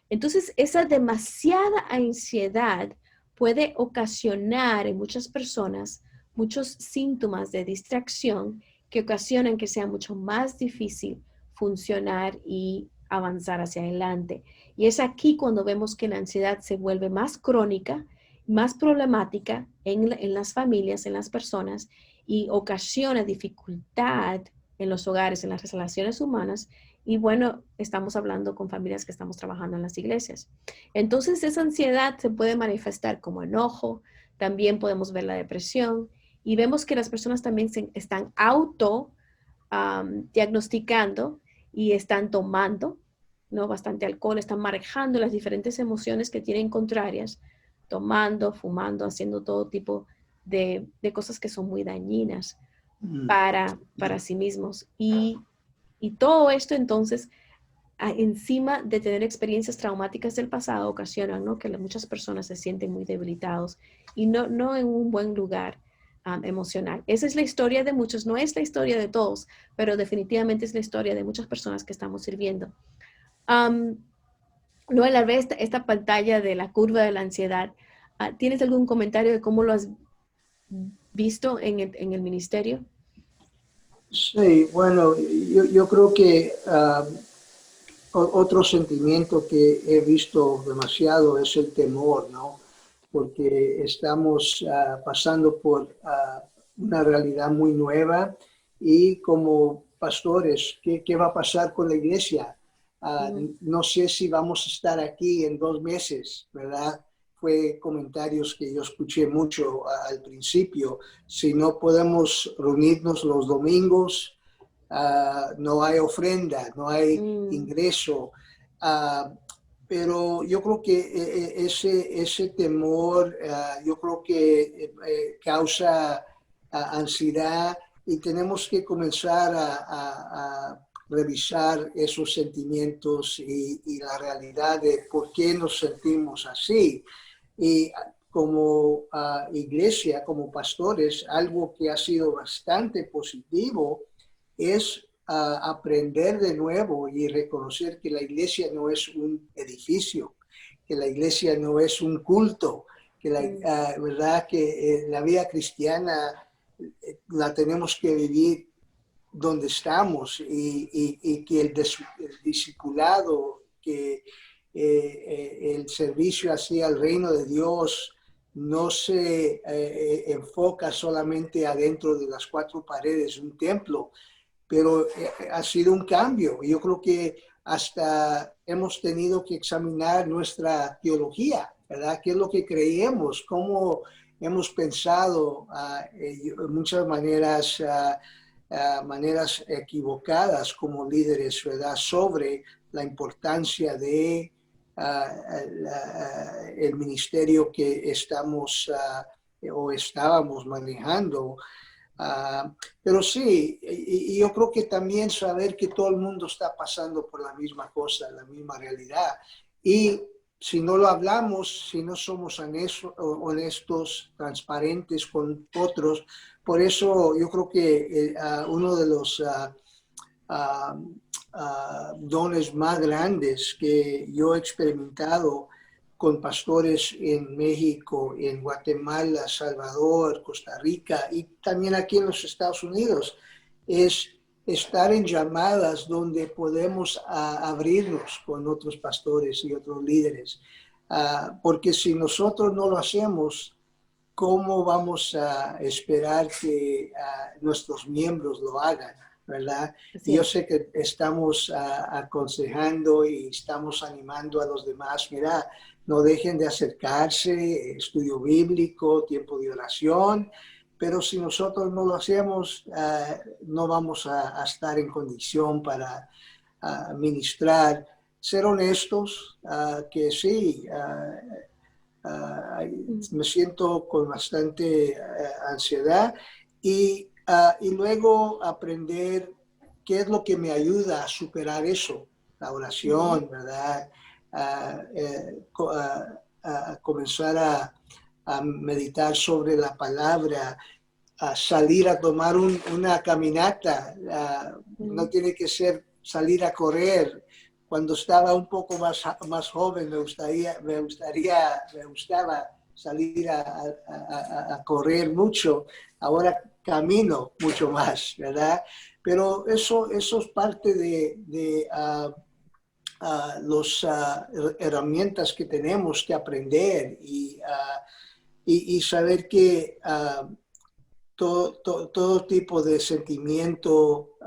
Entonces, esa demasiada ansiedad puede ocasionar en muchas personas muchos síntomas de distracción que ocasionan que sea mucho más difícil funcionar y avanzar hacia adelante. Y es aquí cuando vemos que la ansiedad se vuelve más crónica, más problemática en las familias, en las personas, y ocasiona dificultad en los hogares, en las relaciones humanas. Y bueno, estamos hablando con familias que estamos trabajando en las iglesias. Entonces, esa ansiedad se puede manifestar como enojo, también podemos ver la depresión y vemos que las personas también se están diagnosticando y están tomando, ¿no? Bastante alcohol, están manejando las diferentes emociones que tienen contrarias, tomando, fumando, haciendo todo tipo de cosas que son muy dañinas para sí mismos. Y todo esto entonces, encima de tener experiencias traumáticas del pasado, ocasionan, ¿no? Que muchas personas se sienten muy debilitados y no en un buen lugar emocional. Esa es la historia de muchos, no es la historia de todos, pero definitivamente es la historia de muchas personas que estamos sirviendo. Noel, al ver esta pantalla de la curva de la ansiedad, ¿tienes algún comentario de cómo lo has visto en el ministerio? Sí, bueno, yo creo que otro sentimiento que he visto demasiado es el temor, ¿no? Porque estamos pasando por una realidad muy nueva y como pastores, ¿qué va a pasar con la iglesia? No sé si vamos a estar aquí en 2 meses, ¿verdad? Fue comentarios que yo escuché mucho al principio. Si no podemos reunirnos los domingos, no hay ofrenda, no hay ingreso. Pero yo creo que ese temor, yo creo que causa ansiedad y tenemos que comenzar a revisar esos sentimientos y la realidad de por qué nos sentimos así. Y como iglesia, como pastores, algo que ha sido bastante positivo es aprender de nuevo y reconocer que la iglesia no es un edificio, que la iglesia no es un culto, que verdad que la vida cristiana la tenemos que vivir donde estamos y que el discipulado, que el servicio hacia el reino de Dios no se enfoca solamente adentro de las 4 paredes de un templo, pero ha sido un cambio. Yo creo que hasta hemos tenido que examinar nuestra teología, ¿verdad? ¿Qué es lo que creemos? ¿Cómo hemos pensado en muchas maneras, maneras equivocadas como líderes, ¿verdad? Sobre la importancia de el ministerio que estamos o estábamos manejando. Pero sí, y yo creo que también saber que todo el mundo está pasando por la misma cosa, la misma realidad. Y si no lo hablamos, si no somos honestos, transparentes con otros, por eso yo creo que uno de los dones más grandes que yo he experimentado con pastores en México, en Guatemala, Salvador, Costa Rica y también aquí en los Estados Unidos, es estar en llamadas donde podemos abrirnos con otros pastores y otros líderes. Porque si nosotros no lo hacemos, ¿cómo vamos a esperar que nuestros miembros lo hagan? ¿Verdad? Así Yo es. sé que estamos aconsejando y estamos animando a los demás, mira, no dejen de acercarse, estudio bíblico, tiempo de oración, pero si nosotros no lo hacemos, no vamos a estar en condición para ministrar. Ser honestos, que sí, me siento con bastante ansiedad y luego aprender qué es lo que me ayuda a superar eso, la oración, ¿verdad? Comenzar a meditar sobre la palabra, a salir a tomar una caminata, no tiene que ser salir a correr. Cuando estaba un poco más joven me gustaba salir a correr mucho. Ahora camino mucho más, ¿verdad? Pero eso es parte de las herramientas que tenemos que aprender y saber que todo tipo de sentimiento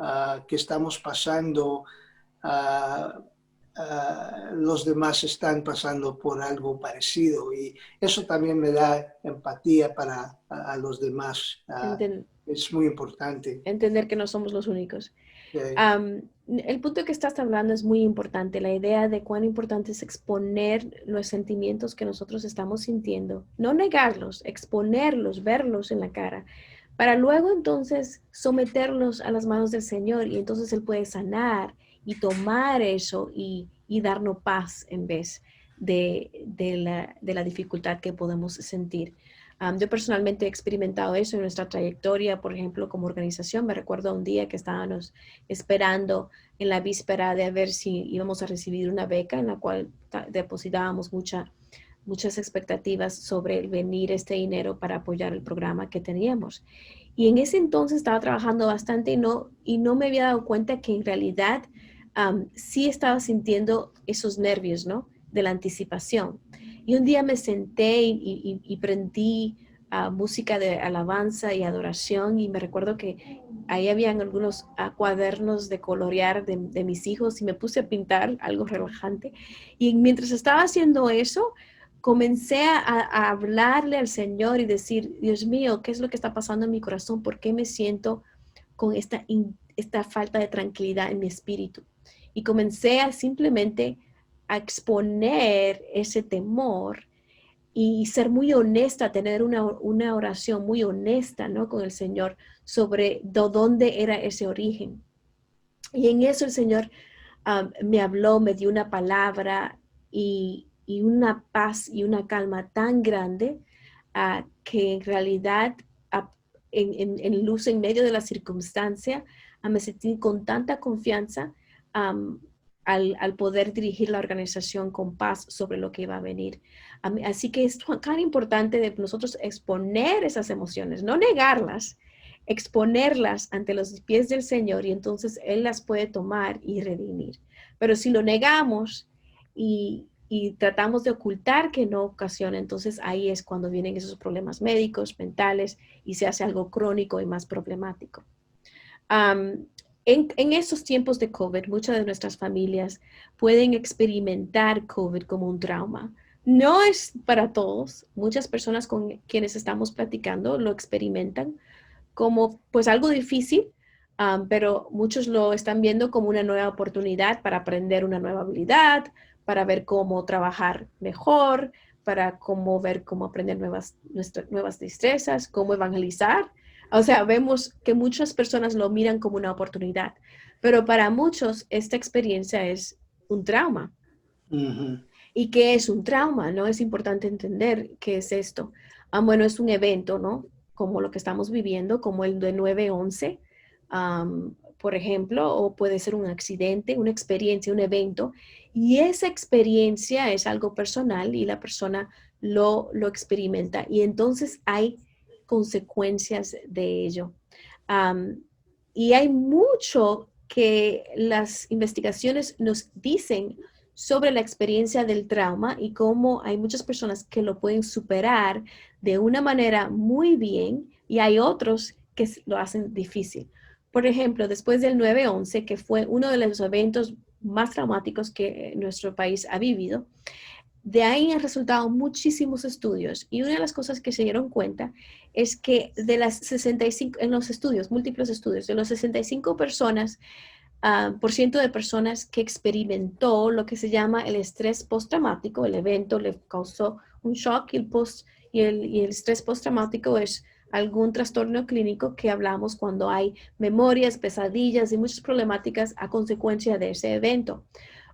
que estamos pasando, los demás están pasando por algo parecido y eso también me da empatía para los demás. Es muy importante. Entender que no somos los únicos. Sí. El punto que estás hablando es muy importante, la idea de cuán importante es exponer los sentimientos que nosotros estamos sintiendo, no negarlos, exponerlos, verlos en la cara, para luego entonces someterlos a las manos del Señor y entonces Él puede sanar y tomar eso y darnos paz en vez de la dificultad que podemos sentir. Yo personalmente he experimentado eso en nuestra trayectoria, por ejemplo, como organización. Me recuerdo un día que estábamos esperando en la víspera de ver si íbamos a recibir una beca en la cual depositábamos muchas expectativas sobre el venir este dinero para apoyar el programa que teníamos. Y en ese entonces estaba trabajando bastante y no me había dado cuenta que en realidad sí estaba sintiendo esos nervios, ¿no? De la anticipación. Y un día me senté y prendí música de alabanza y adoración y me recuerdo que ahí habían algunos cuadernos de colorear de mis hijos y me puse a pintar algo relajante. Y mientras estaba haciendo eso, comencé a hablarle al Señor y decir, Dios mío, ¿qué es lo que está pasando en mi corazón? ¿Por qué me siento con esta falta de tranquilidad en mi espíritu? Y comencé a simplemente a exponer ese temor y ser muy honesta, tener una oración muy honesta, ¿no? Con el Señor sobre dónde era ese origen. Y en eso el Señor me habló, me dio una palabra y una paz y una calma tan grande que en realidad en luz en medio de la circunstancia me sentí con tanta confianza al poder dirigir la organización con paz sobre lo que iba a venir. Así que es tan importante de nosotros exponer esas emociones, no negarlas, exponerlas ante los pies del Señor y entonces Él las puede tomar y redimir. Pero si lo negamos y tratamos de ocultar que no ocasiona, entonces ahí es cuando vienen esos problemas médicos, mentales y se hace algo crónico y más problemático. En esos tiempos de COVID, muchas de nuestras familias pueden experimentar COVID como un trauma. No es para todos. Muchas personas con quienes estamos platicando lo experimentan como pues algo difícil, pero muchos lo están viendo como una nueva oportunidad para aprender una nueva habilidad, para ver cómo trabajar mejor, para ver cómo aprender nuevas destrezas, cómo evangelizar. O sea, vemos que muchas personas lo miran como una oportunidad, pero para muchos esta experiencia es un trauma. Uh-huh. ¿Y qué es un trauma? ¿No? Es importante entender qué es esto. Bueno, es un evento, ¿no? Como lo que estamos viviendo, como el de 9/11, por ejemplo, o puede ser un accidente, una experiencia, un evento, y esa experiencia es algo personal y la persona lo experimenta y entonces hay consecuencias de ello. Am, y hay mucho que las investigaciones nos dicen sobre la experiencia del trauma y cómo hay muchas personas que lo pueden superar de una manera muy bien y hay otros que lo hacen difícil. Por ejemplo, después del 9/11, que fue uno de los eventos más traumáticos que nuestro país ha vivido, de ahí han resultado muchísimos estudios y una de las cosas que se dieron cuenta es que de las 65, en los estudios, múltiples estudios, de los 65 personas, por ciento de personas que experimentó lo que se llama el estrés postraumático, el evento le causó un shock y el estrés postraumático es algún trastorno clínico que hablamos cuando hay memorias, pesadillas y muchas problemáticas a consecuencia de ese evento.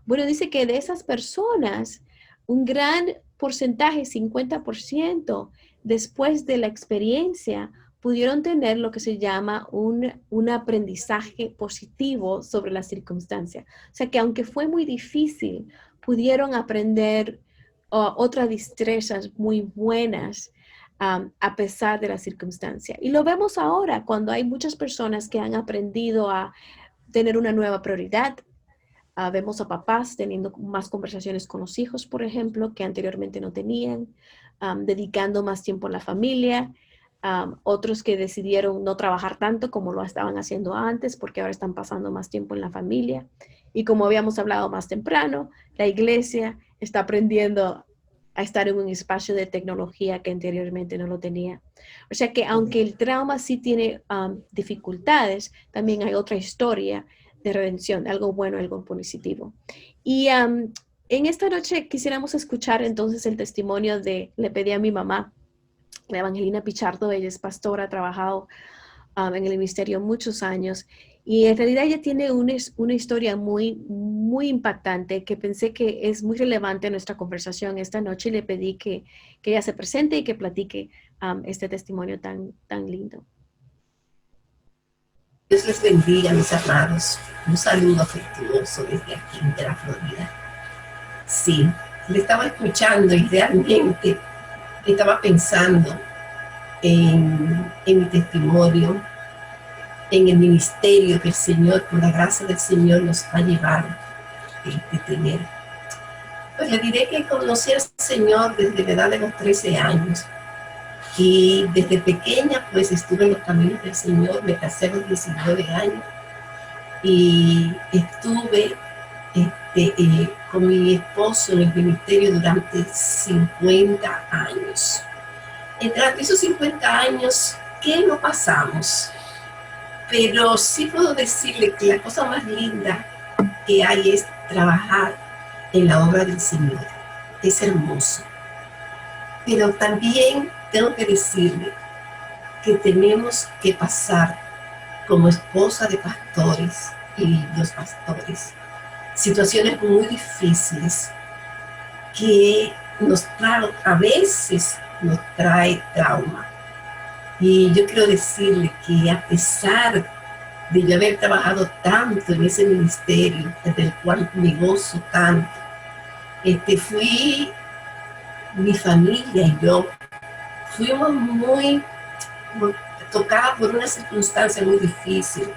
Bueno, dice que de esas personas, un gran porcentaje, 50%, después de la experiencia, pudieron tener lo que se llama un aprendizaje positivo sobre la circunstancia. O sea que aunque fue muy difícil, pudieron aprender otras destrezas muy buenas a pesar de la circunstancia. Y lo vemos ahora cuando hay muchas personas que han aprendido a tener una nueva prioridad. Vemos a papás teniendo más conversaciones con los hijos, por ejemplo, que anteriormente no tenían, dedicando más tiempo a la familia, otros que decidieron no trabajar tanto como lo estaban haciendo antes, porque ahora están pasando más tiempo en la familia. Y como habíamos hablado más temprano, la iglesia está aprendiendo a estar en un espacio de tecnología que anteriormente no lo tenía. O sea que aunque el trauma sí tiene dificultades, también hay otra historia de redención, algo bueno, algo positivo. Y en esta noche quisiéramos escuchar entonces el testimonio le pedí a mi mamá, la Evangelina Pichardo. Ella es pastora, ha trabajado en el ministerio muchos años y en realidad ella tiene una historia muy, muy impactante que pensé que es muy relevante en nuestra conversación esta noche y le pedí que ella se presente y que platique este testimonio tan lindo. Dios les bendiga, mis amados. Un saludo afectuoso desde aquí, de la Florida. Sí, le estaba escuchando y realmente estaba pensando en mi testimonio, en el ministerio que el Señor, por la gracia del Señor, nos ha llevado de tener. Pues le diré que conocí al Señor desde la edad de los 13 años. Y desde pequeña pues estuve en los caminos del Señor, me casé a los 19 años y estuve con mi esposo en el ministerio durante 50 años. Durante esos 50 años, ¿qué no pasamos? Pero sí puedo decirle que la cosa más linda que hay es trabajar en la obra del Señor. Es hermoso. Pero también tengo que decirle que tenemos que pasar como esposa de pastores y los pastores situaciones muy difíciles que a veces nos trae trauma. Y yo quiero decirle que a pesar de yo haber trabajado tanto en ese ministerio, del cual me gozo tanto, mi familia y yo fuimos muy tocadas por una circunstancia muy difícil.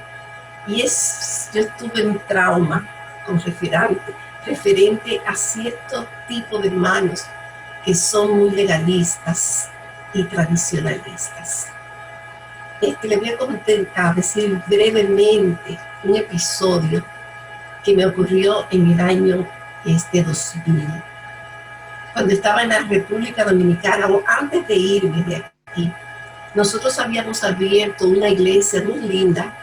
Y yo estuve en trauma referente a cierto tipo de hermanos que son muy legalistas y tradicionalistas. Le voy a decir brevemente un episodio que me ocurrió en el año 2000. Cuando estaba en la República Dominicana, o antes de irme de aquí, nosotros habíamos abierto una iglesia muy linda,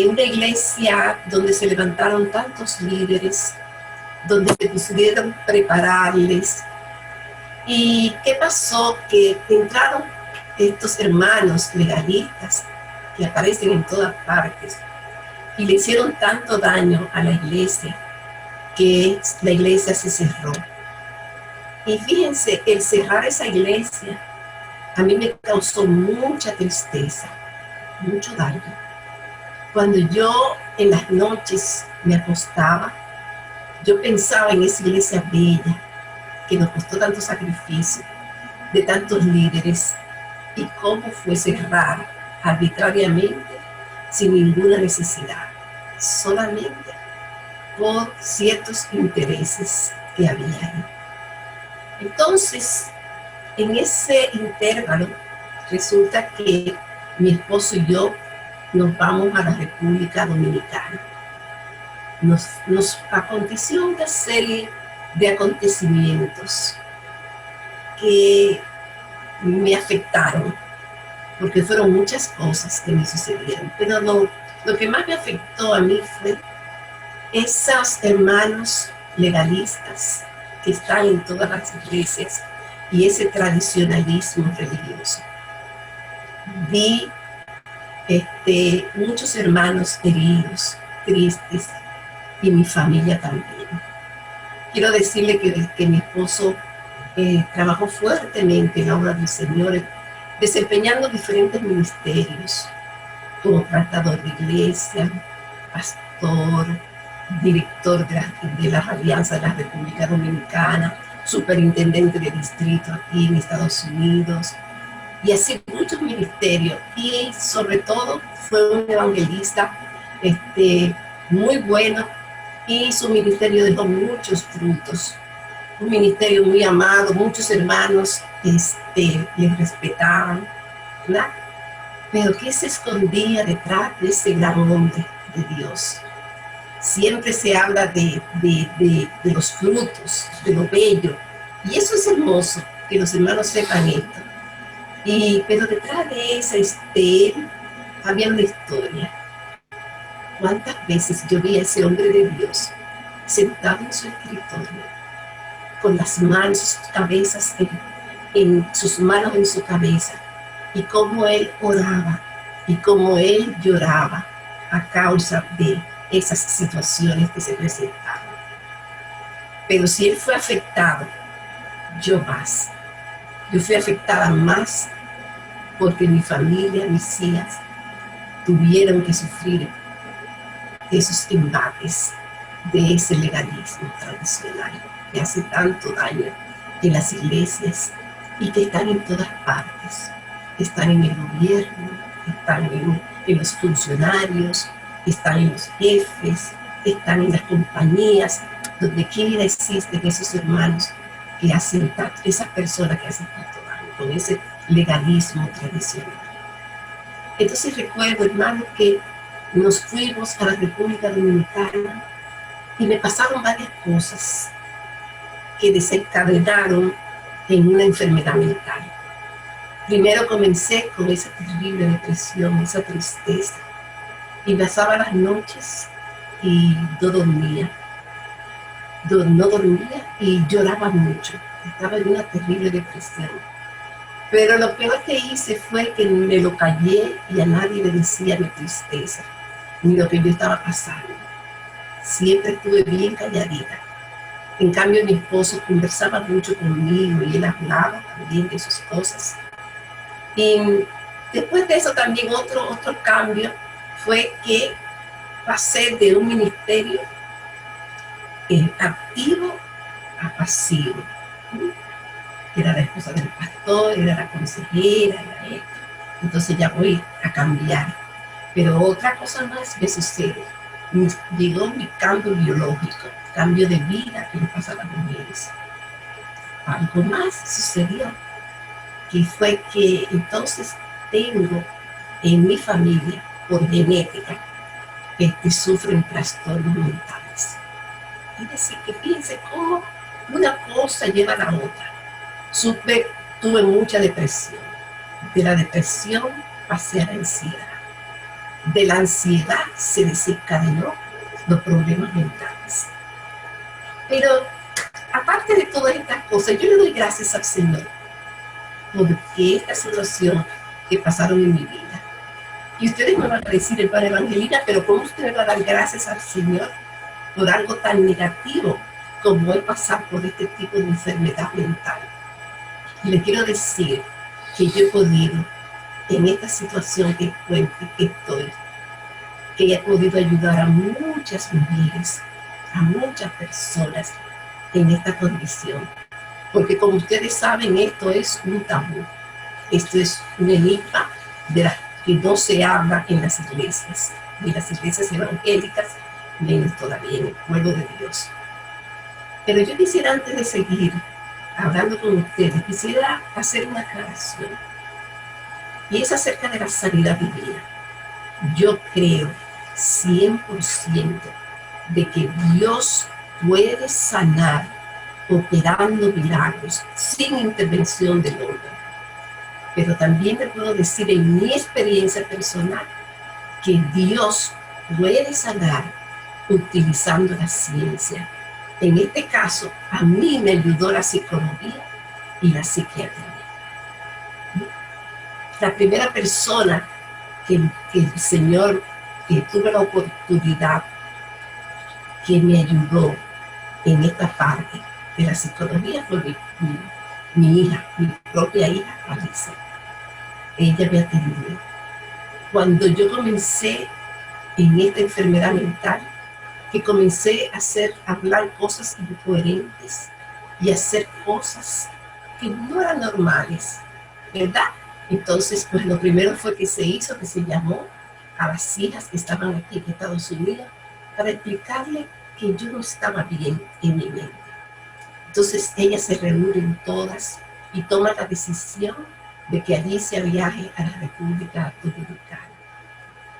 una iglesia donde se levantaron tantos líderes, donde se pudieron prepararles. ¿Y qué pasó? Que entraron estos hermanos legalistas que aparecen en todas partes y le hicieron tanto daño a la iglesia que la iglesia se cerró. Y fíjense, el cerrar esa iglesia a mí me causó mucha tristeza, mucho daño. Cuando yo en las noches me acostaba, yo pensaba en esa iglesia bella que nos costó tanto sacrificio, de tantos líderes, y cómo fue cerrada arbitrariamente, sin ninguna necesidad, solamente por ciertos intereses que había ahí. Entonces, en ese intervalo, resulta que mi esposo y yo nos vamos a la República Dominicana. Nos aconteció una serie de acontecimientos que me afectaron, porque fueron muchas cosas que me sucedieron, pero lo que más me afectó a mí fue esos hermanos legalistas que están en todas las iglesias y ese tradicionalismo religioso. Vi muchos hermanos heridos, tristes, y mi familia también. Quiero decirle que mi esposo trabajó fuertemente en la obra del Señor, desempeñando diferentes ministerios, como tratador de iglesia, pastor, director de las alianzas de la República Dominicana, superintendente de distrito aquí en Estados Unidos, y así muchos ministerios. Y sobre todo fue un evangelista muy bueno, y su ministerio dejó muchos frutos. Un ministerio muy amado, muchos hermanos les respetaban, ¿verdad? Pero ¿qué se escondía detrás de ese gran hombre de Dios? Siempre se habla de los frutos, de lo bello, y eso es hermoso, que los hermanos sepan esto. Pero detrás de esa había una historia. ¿Cuántas veces yo vi a ese hombre de Dios sentado en su escritorio, con las manos, sus cabezas sus manos en su cabeza, y cómo él oraba y cómo él lloraba a causa de esas situaciones que se presentaban? Pero si él fue afectado, yo más. Yo fui afectada más porque mi familia, mis hijas, tuvieron que sufrir esos embates de ese legalismo tradicional que hace tanto daño en las iglesias y que están en todas partes. Están en el gobierno, están en los funcionarios, están en los jefes, están en las compañías, donde quiera existen esos hermanos que hacen tanto, esas personas que hacen tanto daño con ese legalismo tradicional. Entonces recuerdo, hermano, que nos fuimos a la República Dominicana y me pasaron varias cosas que desencadenaron en una enfermedad mental. Primero comencé con esa terrible depresión, esa tristeza, y pasaba las noches y no dormía y lloraba mucho. Estaba en una terrible depresión. Pero lo peor que hice fue que me lo callé y a nadie le decía mi tristeza, ni lo que yo estaba pasando. Siempre estuve bien calladita. En cambio, mi esposo conversaba mucho conmigo y él hablaba también de sus cosas. Y después de eso también otro cambio fue que pasé de un ministerio activo a pasivo. Era la esposa del pastor, era la consejera, era esto. Entonces ya voy a cambiar. Pero otra cosa más me sucede. Llegó mi cambio biológico, cambio de vida que le pasa a las mujeres. Algo más sucedió, que fue que entonces tengo en mi familia, por genética, que sufren trastornos mentales. Es decir, que fíjense cómo una cosa lleva a la otra. Tuve mucha depresión. De la depresión pasé a la ansiedad. De la ansiedad se desencadenó los problemas mentales. Pero aparte de todas estas cosas, yo le doy gracias al Señor porque esta situación que pasaron en mi vida. Y ustedes me van a decir, hermana Evangelina, pero ¿cómo usted me va a dar gracias al Señor por algo tan negativo como es pasar por este tipo de enfermedad mental? Y le quiero decir que yo he podido, en esta situación que estoy, que he podido ayudar a muchas mujeres, a muchas personas en esta condición. Porque como ustedes saben, esto es un tabú, esto es un enigma de las que no se habla en las iglesias, ni las iglesias evangélicas, menos todavía en el pueblo de Dios. Pero yo quisiera, antes de seguir hablando con ustedes, quisiera hacer una aclaración, y es acerca de la sanidad divina. Yo creo 100% de que Dios puede sanar operando milagros sin intervención del hombre. Pero también te puedo decir en mi experiencia personal que Dios puede sanar utilizando la ciencia. En este caso, a mí me ayudó la psicología y la psiquiatría. La primera persona que el Señor, que tuve la oportunidad, que me ayudó en esta parte de la psicología fue mi hija, mi propia hija, Alicia. Ella me atendió. Cuando yo comencé en esta enfermedad mental, que comencé a hablar cosas incoherentes y a hacer cosas que no eran normales, ¿verdad? Entonces, pues lo primero fue que se hizo, que se llamó a las hijas que estaban aquí en Estados Unidos para explicarle que yo no estaba bien en mi mente. Entonces ellas se reúnen todas y toman la decisión de que Alicia viaje a la República Dominicana.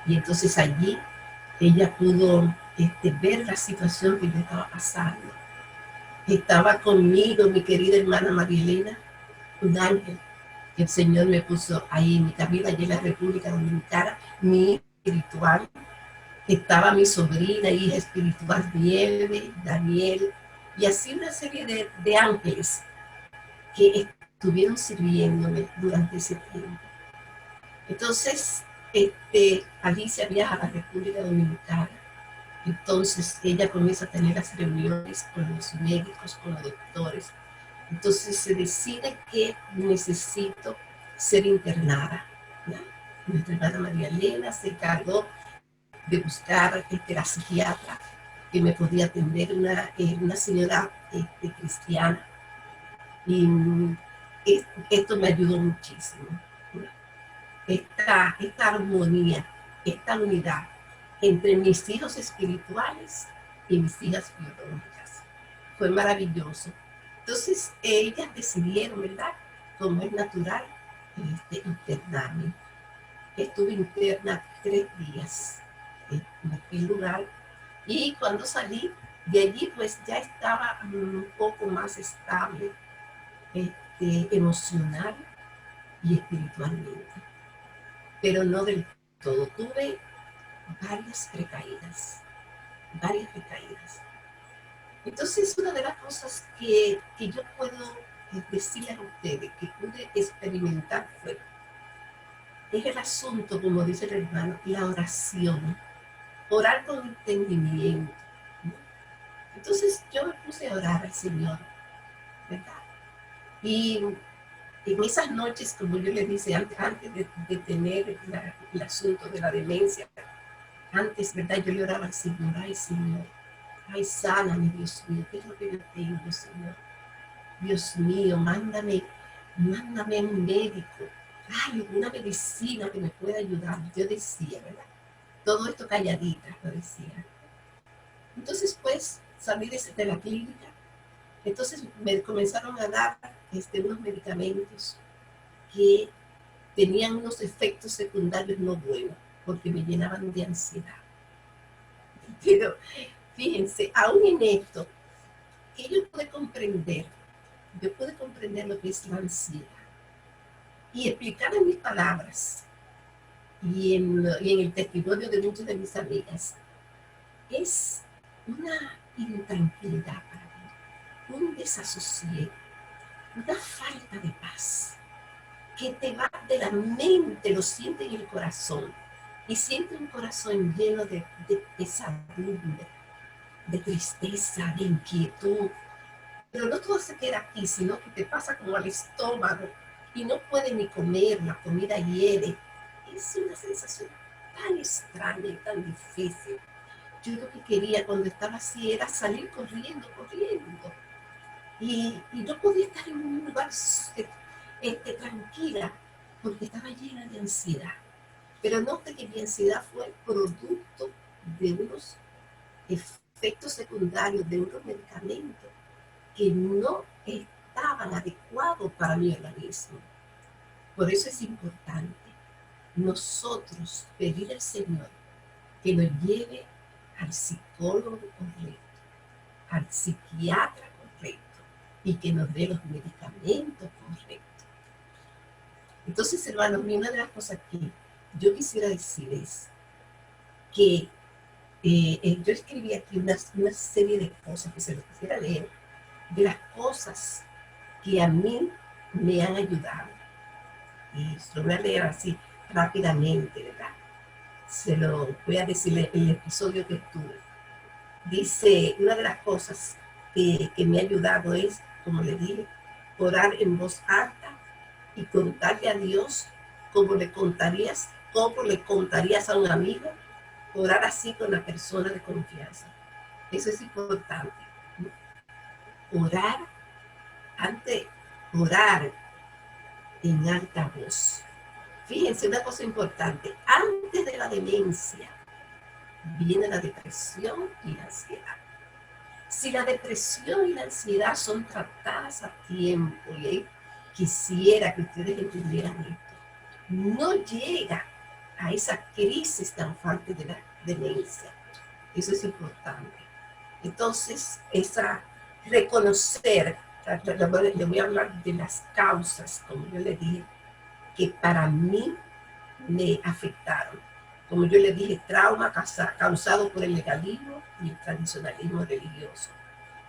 Y entonces allí ella pudo ver la situación que yo estaba pasando. Estaba conmigo mi querida hermana Marilena, un ángel que el Señor me puso ahí en mi camino, allí en la República Dominicana, mi espiritual. Estaba mi sobrina, hija espiritual, Nieve, Daniel, y así una serie de ángeles que estuvieron sirviéndome durante ese tiempo. Entonces, Alicia viaja a la República Dominicana. Entonces, ella comienza a tener las reuniones con los médicos, con los doctores. Entonces, se decide que necesito ser internada, ¿no? Nuestra hermana María Elena se encargó de buscar la psiquiatra que me podía atender, una señora cristiana. Y esto me ayudó muchísimo. Esta armonía, esta unidad entre mis hijos espirituales y mis hijas biológicas fue maravilloso. Entonces ellas decidieron, ¿verdad?, como es natural, internarme. Estuve interna 3 días en aquel lugar, y cuando salí de allí pues ya estaba un poco más estable emocional y espiritualmente, pero no del todo. Tuve varias recaídas. Entonces, una de las cosas que yo puedo decirles a ustedes que pude experimentar es el asunto, como dice el hermano, la oración, orar con entendimiento, ¿no? Entonces yo me puse a orar al Señor, ¿verdad? Y en esas noches, como yo les dije, antes de tener el asunto de la demencia, antes, ¿verdad?, yo le oraba al Señor, ay, sáname, Dios mío, ¿qué es lo que yo tengo, Señor? Dios mío, mándame un médico, ay, una medicina que me pueda ayudar. Yo decía, ¿verdad? Todo esto calladita, lo decía. Entonces, pues, salí de la clínica. Entonces me comenzaron a dar unos medicamentos que tenían unos efectos secundarios no buenos, porque me llenaban de ansiedad. Pero fíjense, aún en esto, que yo pude comprender lo que es la ansiedad y explicar en mis palabras y en el testimonio de muchas de mis amigas. Es una intranquilidad para mí, un desasosiego, una falta de paz que te va de la mente, lo siente en el corazón, y siente un corazón lleno de pesadumbre, de tristeza, de inquietud. Pero no todo se queda aquí, sino que te pasa como al estómago y no puedes ni comer, la comida hiere. Es una sensación tan extraña y tan difícil. Yo lo que quería cuando estaba así era salir corriendo, corriendo. Y no podía estar en un lugar tranquila porque estaba llena de ansiedad. Pero note que mi ansiedad fue producto de unos efectos secundarios, de unos medicamentos que no estaban adecuados para mi organismo. Por eso es importante nosotros pedir al Señor que nos lleve al psicólogo correcto, al psiquiatra correcto y que nos dé los medicamentos correctos. Entonces, hermanos, una de las cosas que yo quisiera decir es que yo escribí aquí una serie de cosas que se los quisiera leer, de las cosas que a mí me han ayudado. Y se lo voy a leer así rápidamente, ¿verdad? Se lo voy a decir el episodio que tuve. Dice, una de las cosas que me ha ayudado es, como le dije, orar en voz alta y contarle a Dios como le contarías a un amigo, orar así con la persona de confianza. Eso es importante, ¿no? Orar en alta voz. Fíjense, una cosa importante, antes de la demencia viene la depresión y la ansiedad. Si la depresión y la ansiedad son tratadas a tiempo, y quisiera que ustedes entendieran esto, no llega a esa crisis tan fuerte de la demencia. Eso es importante. Entonces, reconocer, le voy a hablar de las causas, como yo le dije, que para mí me afectaron. Como yo le dije, trauma causado por el legalismo y el tradicionalismo religioso.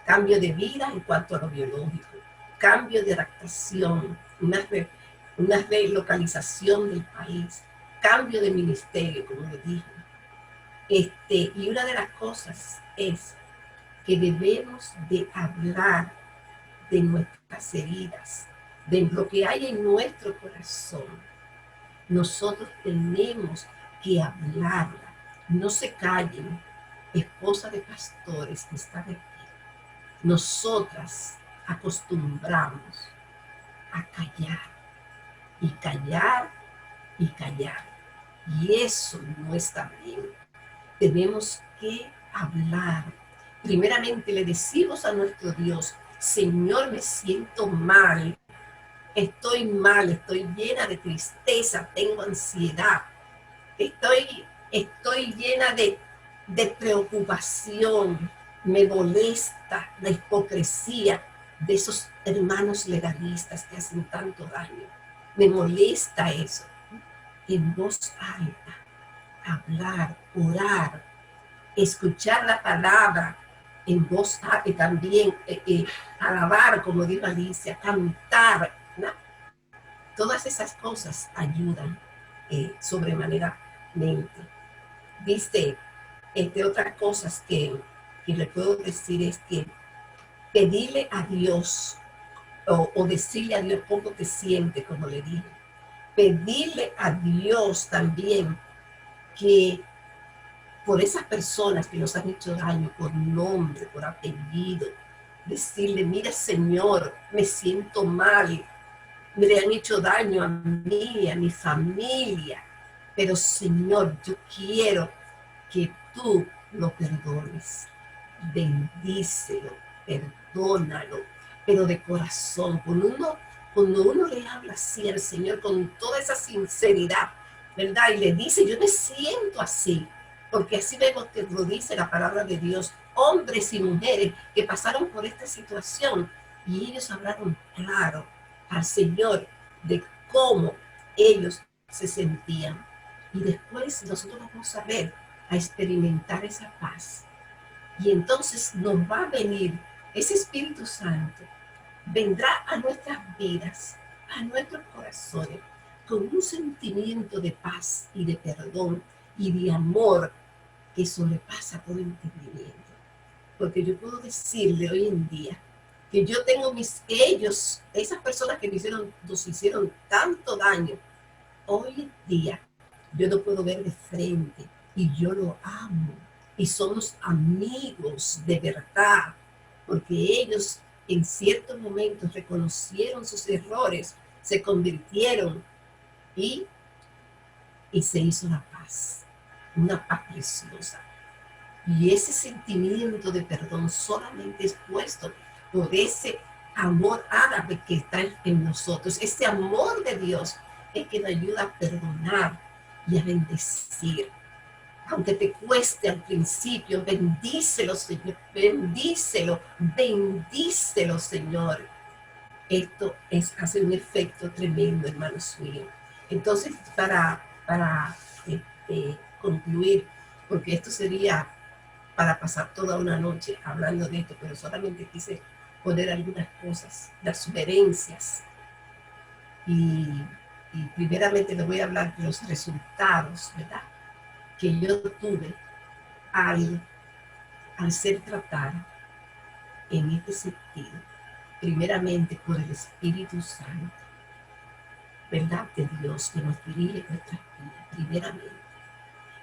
Cambio de vida en cuanto a lo biológico. Cambio de adaptación, una relocalización del país. Cambio de ministerio, como le dije. Y una de las cosas es que debemos de hablar de nuestras heridas, de lo que hay en nuestro corazón. Nosotros tenemos que hablarla. No se callen, esposa de pastores que están aquí. Nosotras acostumbramos a callar y callar y callar. Y eso no está bien. Tenemos que hablar. Primeramente le decimos a nuestro Dios, Señor, me siento mal. Estoy mal, estoy llena de tristeza, tengo ansiedad, estoy llena de preocupación, me molesta la hipocresía de esos hermanos legalistas que hacen tanto daño. Me molesta eso. En voz alta, hablar, orar, escuchar la palabra en voz alta y también alabar, como dijo Alicia, cantar, ¿no? Todas esas cosas ayudan sobremanera. Viste, otras cosas que le puedo decir es que pedirle a Dios o decirle a Dios cómo te sientes, como le dije. Pedirle a Dios también que por esas personas que nos han hecho daño, por nombre, por apellido, decirle, mira Señor, me siento mal, me le han hecho daño a mí, a mi familia, pero Señor, yo quiero que tú lo perdones. Bendícelo, perdónalo, pero de corazón. Cuando uno le habla así al Señor con toda esa sinceridad, ¿verdad? Y le dice, yo me siento así, porque así vemos que lo dice la palabra de Dios, hombres y mujeres que pasaron por esta situación y ellos hablaron claro al Señor de cómo ellos se sentían. Y después nosotros vamos a ver, a experimentar esa paz. Y entonces nos va a venir ese Espíritu Santo, vendrá a nuestras vidas, a nuestros corazones, con un sentimiento de paz y de perdón y de amor que sobrepasa todo entendimiento. Porque yo puedo decirle hoy en día que yo tengo esas personas que nos hicieron tanto daño, hoy en día yo no puedo ver de frente y yo lo amo y somos amigos de verdad, porque ellos en ciertos momentos reconocieron sus errores, se convirtieron y, y se hizo la paz, una paz preciosa. Y ese sentimiento de perdón solamente es puesto por ese amor árabe que está en nosotros. Ese amor de Dios es que nos ayuda a perdonar y a bendecir. Aunque te cueste al principio, bendícelo, Señor, bendícelo, bendícelo, Señor. Esto hace un efecto tremendo, hermanos míos. Entonces, para concluir, porque esto sería para pasar toda una noche hablando de esto, pero solamente quise poner algunas cosas, las sugerencias. Y primeramente les voy a hablar de los resultados, ¿verdad?, que yo tuve al ser tratada en este sentido. Primeramente por el Espíritu Santo, ¿verdad?, de Dios que nos dirige nuestras vidas, primeramente.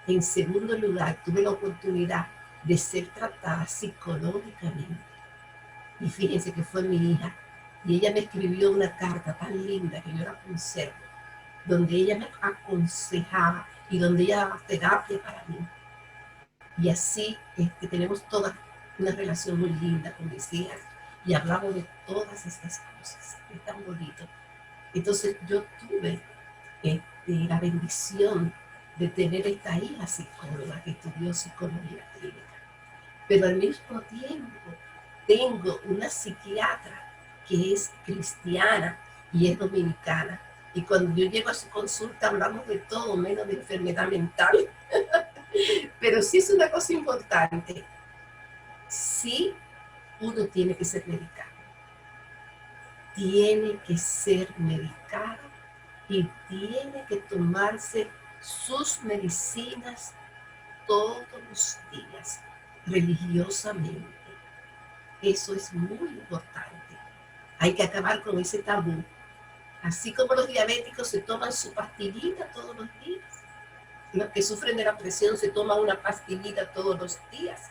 En segundo lugar, tuve la oportunidad de ser tratada psicológicamente. Y fíjense que fue mi hija. Y ella me escribió una carta tan linda que yo la conservo, donde ella me aconsejaba y donde ella daba terapia para mí. Y así tenemos toda una relación muy linda con mis hijas y hablamos de todas estas cosas. Es tan bonito. Entonces yo tuve la bendición de tener esta hija psicóloga que estudió psicología clínica. Pero al mismo tiempo tengo una psiquiatra que es cristiana y es dominicana. Y cuando yo llego a su consulta hablamos de todo menos de enfermedad mental. Pero sí es una cosa importante. Sí, uno tiene que ser medicado. Tiene que ser medicado y tiene que tomarse sus medicinas todos los días, religiosamente. Eso es muy importante. Hay que acabar con ese tabú. Así como los diabéticos se toman su pastillita todos los días, los que sufren de la presión se toman una pastillita todos los días.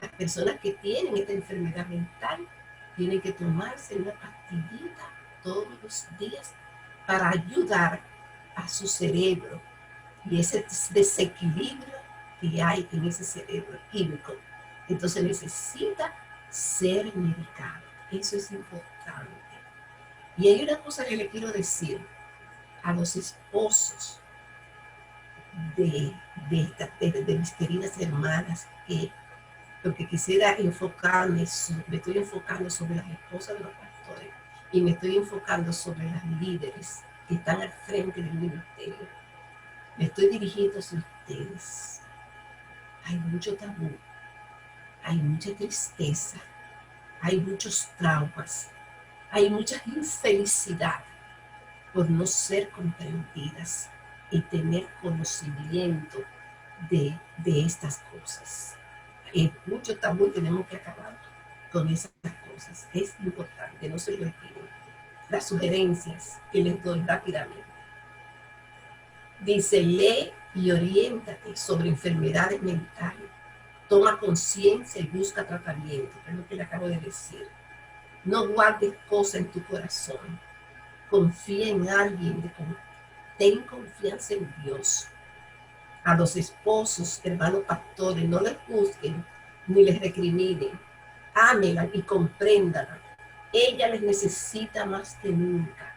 Las personas que tienen esta enfermedad mental tienen que tomarse una pastillita todos los días para ayudar a su cerebro y ese desequilibrio que hay en ese cerebro químico. Entonces necesita ser medicado. Eso es importante. Y hay una cosa que le quiero decir a los esposos de mis queridas hermanas, porque quisiera enfocarme, me estoy enfocando sobre las esposas de los pastores y me estoy enfocando sobre las líderes que están al frente del ministerio. Me estoy dirigiendo hacia ustedes. Hay mucho tabú, hay mucha tristeza, hay muchos traumas, hay mucha infelicidad por no ser comprendidas y tener conocimiento de estas cosas. Hay mucho tabú y tenemos que acabar con esas cosas. Es importante, no se lo olviden. Las sugerencias que les doy rápidamente. Dice, lee y oriéntate sobre enfermedades mentales. Toma conciencia y busca tratamiento. Es lo que le acabo de decir. No guardes cosas en tu corazón. Confía en alguien. Ten confianza en Dios. A los esposos, hermanos pastores, no les juzguen ni les recriminen. Ámenla y compréndanla. Ella les necesita más que nunca.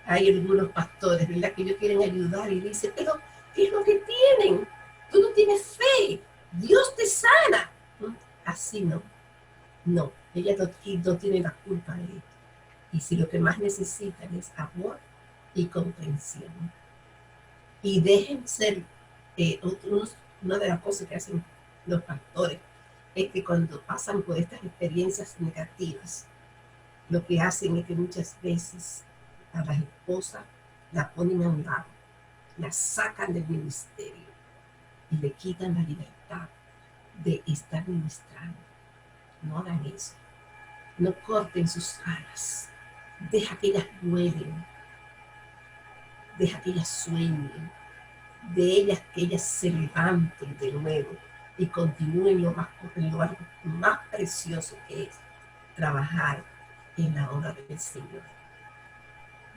Hay algunos pastores, ¿verdad?, que ellos quieren ayudar y dicen, pero ¿qué es lo que tienen? Tú no tienes fe. Dios te sana. Así no. No, ella no tiene la culpa de esto. Y si lo que más necesitan es amor y comprensión. Y dejen ser, una de las cosas que hacen los pastores es que cuando pasan por estas experiencias negativas, lo que hacen es que muchas veces a las esposas la ponen a un lado, la sacan del ministerio y le quitan la libertad de estar ministrando. No hagan eso. No corten sus alas. Deja que ellas vuelen. deja que ellas sueñen, de ellas que ellas se levanten de nuevo y continúen en lo algo más precioso que es trabajar en la obra del Señor.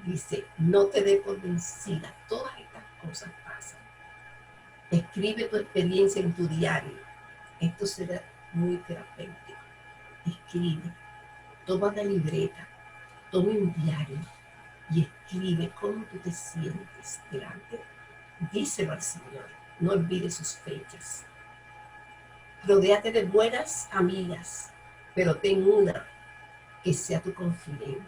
Dice, no te dé por vencida, todas estas cosas pasan. Escribe tu experiencia en tu diario. Esto será muy terapéutico. Escribe, toma una libreta, toma un diario y escribe cómo tú te sientes delante. Díselo al Señor, no olvides sus fechas. Rodéate de buenas amigas, pero ten una que sea tu confidente.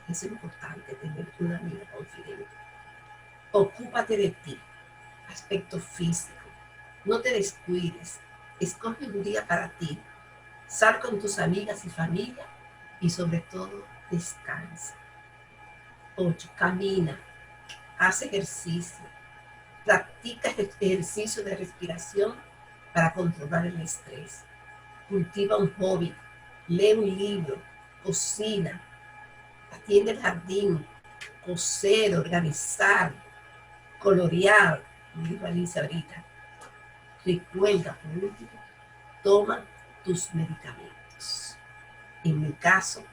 Es importante tener una amiga confidente. Ocúpate de ti, aspecto físico. No te descuides. Escoge un día para ti. Sal con tus amigas y familia y sobre todo descansa. 8. Camina. Haz ejercicio. Practica ejercicio de respiración para controlar el estrés. Cultiva un hobby. Lee un libro. Cocina. Atiende el jardín. Coser, organizar, colorear. Como dijo Alicia ahorita. Recuerda, por último, toma tus medicamentos. En mi caso,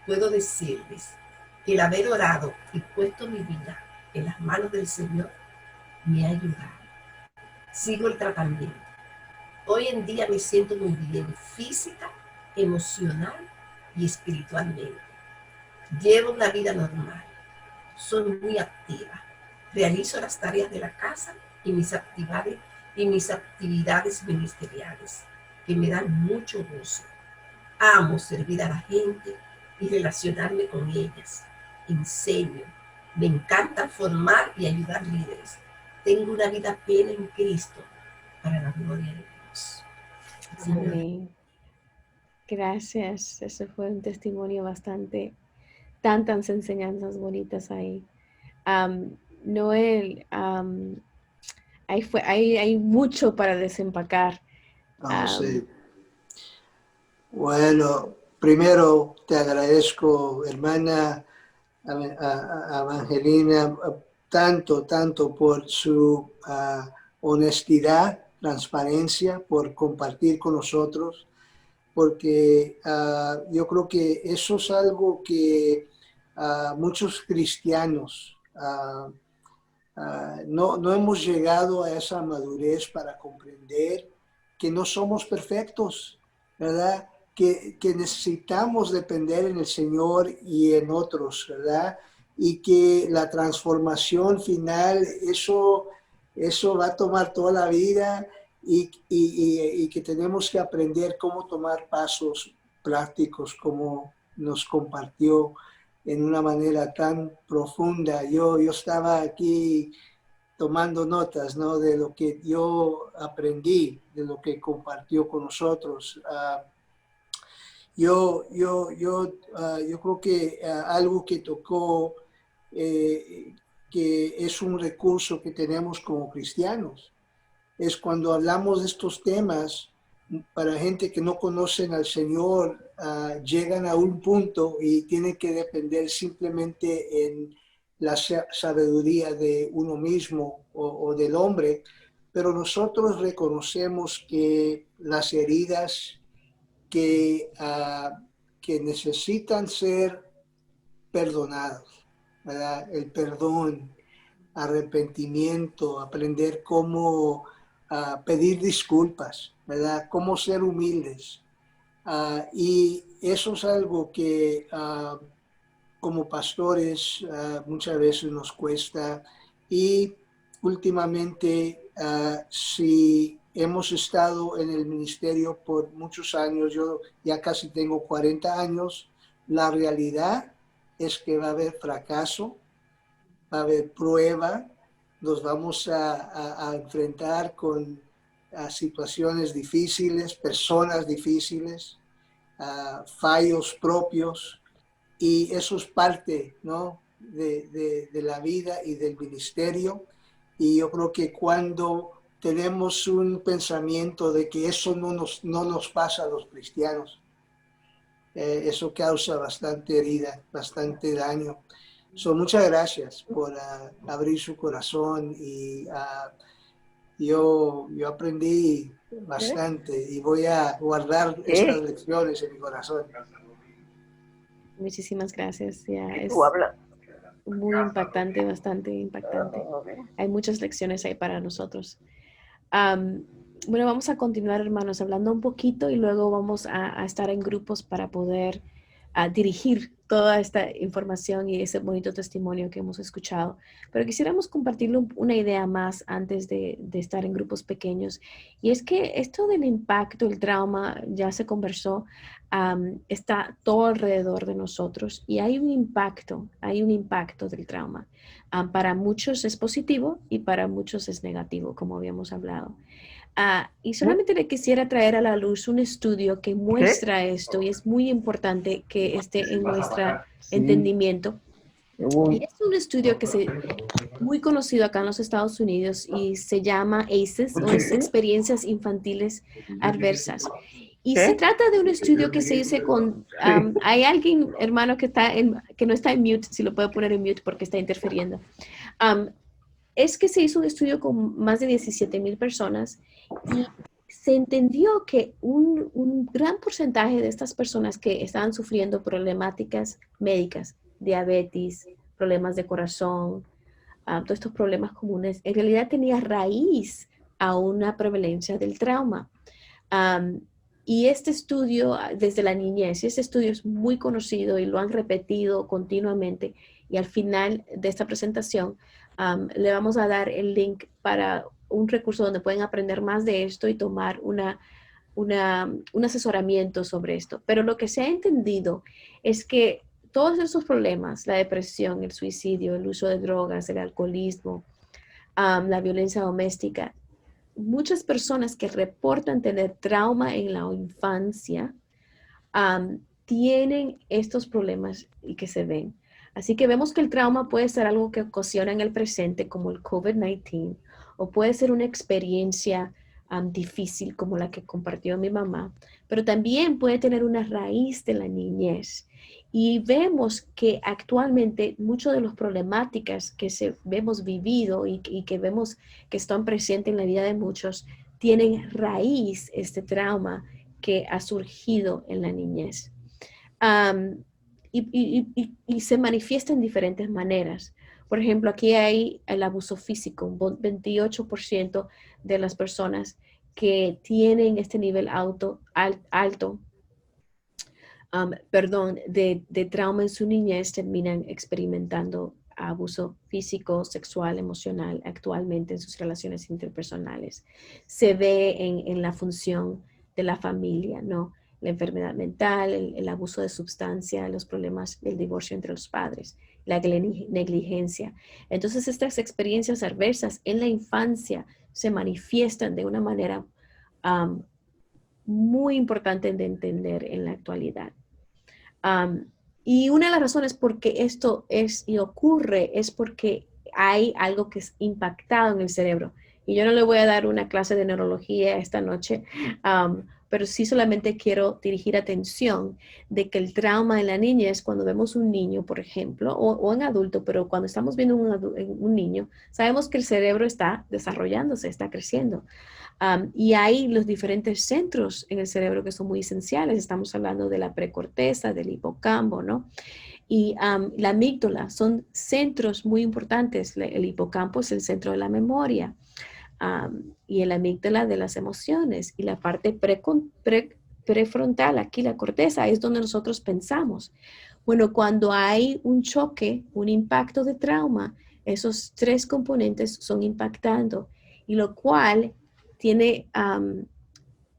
puedo decirles que el haber orado y puesto mi vida en las manos del Señor me ha ayudado. Sigo el tratamiento. Hoy en día me siento muy bien física, emocional y espiritualmente. Llevo una vida normal. Soy muy activa. Realizo las tareas de la casa y mis actividades ministeriales, que me dan mucho gozo. Amo servir a la gente y relacionarme con ellas. Enseño. Me encanta formar y ayudar líderes. Tengo una vida plena en Cristo para la gloria de Dios. Amén. Gracias. Eso fue un testimonio bastante, tantas enseñanzas bonitas ahí. Noel, hay mucho para desempacar. Sí. Bueno, primero te agradezco, hermana Evangelina, tanto por su honestidad, transparencia, por compartir con nosotros, porque yo creo que eso es algo que muchos cristianos no hemos llegado a esa madurez para comprender que no somos perfectos, ¿verdad? Que necesitamos depender en el Señor y en otros, ¿verdad? Y que la transformación final, eso va a tomar toda la vida y que tenemos que aprender cómo tomar pasos prácticos como nos compartió en una manera tan profunda. Yo estaba aquí tomando notas, ¿no? De lo que yo aprendí, de lo que compartió con nosotros. Yo creo que algo que tocó, que es un recurso que tenemos como cristianos, es cuando hablamos de estos temas, para gente que no conocen al Señor, llegan a un punto y tienen que depender simplemente en la sabiduría de uno mismo o del hombre, pero nosotros reconocemos que las heridas que necesitan ser perdonadas, ¿verdad? El perdón, arrepentimiento, aprender cómo pedir disculpas, ¿verdad? Cómo ser humildes. Y eso es algo que como pastores muchas veces nos cuesta, y últimamente si hemos estado en el ministerio por muchos años, yo ya casi tengo 40 años, la realidad es que va a haber fracaso, va a haber prueba, nos vamos a enfrentar con situaciones difíciles, personas difíciles, fallos propios, y eso es parte, ¿no? de la vida y del ministerio. Y yo creo que cuando tenemos un pensamiento de que eso no nos pasa a los cristianos, eso causa bastante herida, bastante daño. So, muchas gracias por abrir su corazón y yo aprendí bastante y voy a guardar estas lecciones en mi corazón. Muchísimas gracias. Ya es Tú hablas. muy impactante, bastante impactante. Hay muchas lecciones ahí para nosotros. Bueno, vamos a continuar, hermanos, hablando un poquito y luego vamos a estar en grupos para poder dirigir toda esta información y ese bonito testimonio que hemos escuchado. Pero quisiéramos compartirle una idea más antes de estar en grupos pequeños. Y es que esto del impacto, el trauma, ya se conversó, está todo alrededor de nosotros y hay un impacto del trauma. Para muchos es positivo y para muchos es negativo, como habíamos hablado. Y solamente le quisiera traer a la luz un estudio que muestra esto y es muy importante que esté en nuestro entendimiento. Y es un estudio que es muy conocido acá en los Estados Unidos y se llama ACEs o es Experiencias Infantiles Adversas. Y se trata de un estudio que se hizo con, hay alguien, hermano, que no está en mute, si lo puedo poner en mute porque está interfiriendo. Es que se hizo un estudio con más de 17,000 personas y se entendió que un gran porcentaje de estas personas que estaban sufriendo problemáticas médicas, diabetes, problemas de corazón, todos estos problemas comunes, en realidad tenía raíz a una prevalencia del trauma. Y este estudio desde la niñez, este estudio es muy conocido y lo han repetido continuamente y al final de esta presentación le vamos a dar el link para un recurso donde pueden aprender más de esto y tomar un asesoramiento sobre esto. Pero lo que se ha entendido es que todos esos problemas, la depresión, el suicidio, el uso de drogas, el alcoholismo, la violencia doméstica, muchas personas que reportan tener trauma en la infancia tienen estos problemas y que se ven. Así que vemos que el trauma puede ser algo que ocasiona en el presente, como el COVID-19, o puede ser una experiencia difícil como la que compartió mi mamá, pero también puede tener una raíz de la niñez. Y vemos que actualmente muchas de las problemáticas que hemos vivido y que vemos que están presentes en la vida de muchos, tienen raíz este trauma que ha surgido en la niñez. Y se manifiesta en diferentes maneras. Por ejemplo, aquí hay el abuso físico. Un 28% de las personas que tienen este nivel alto de trauma en su niñez terminan experimentando abuso físico, sexual, emocional actualmente en sus relaciones interpersonales. Se ve en la función de la familia, ¿no? La enfermedad mental, el abuso de sustancia, los problemas del divorcio entre los padres, la negligencia. Entonces, estas experiencias adversas en la infancia se manifiestan de una manera muy importante de entender en la actualidad. Y una de las razones por qué esto ocurre es porque hay algo que es impactado en el cerebro. Y yo no le voy a dar una clase de neurología esta noche, pero sí solamente quiero dirigir atención de que el trauma en la niñez, cuando vemos un niño, por ejemplo, o en adulto, pero cuando estamos viendo un niño, sabemos que el cerebro está desarrollándose, está creciendo. Y hay los diferentes centros en el cerebro que son muy esenciales. Estamos hablando de la precorteza, del hipocampo, ¿no? Y la amígdala son centros muy importantes. El hipocampo es el centro de la memoria y el amígdala de las emociones. Y la parte prefrontal, aquí la corteza, es donde nosotros pensamos. Bueno, cuando hay un choque, un impacto de trauma, esos tres componentes son impactando, y lo cual tiene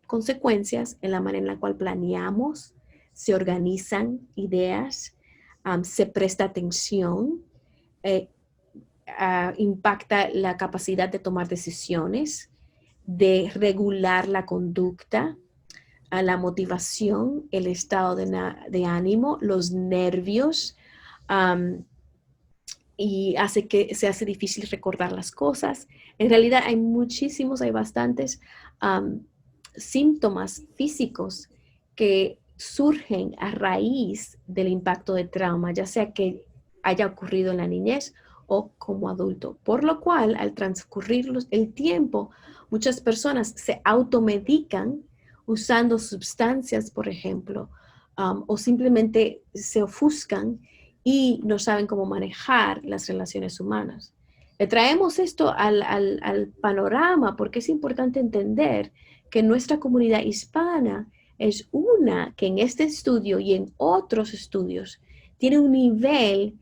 consecuencias en la manera en la cual planeamos, se organizan ideas, se presta atención, impacta la capacidad de tomar decisiones, de regular la conducta, la motivación, el estado de ánimo, los nervios, y hace que se hace difícil recordar las cosas. En realidad hay bastantes síntomas físicos que surgen a raíz del impacto de trauma, ya sea que haya ocurrido en la niñez o como adulto. Por lo cual, al transcurrir el tiempo, muchas personas se automedican usando sustancias, por ejemplo, o simplemente se ofuscan y no saben cómo manejar las relaciones humanas. Le traemos esto al panorama porque es importante entender que nuestra comunidad hispana es una que en este estudio y en otros estudios tiene un nivel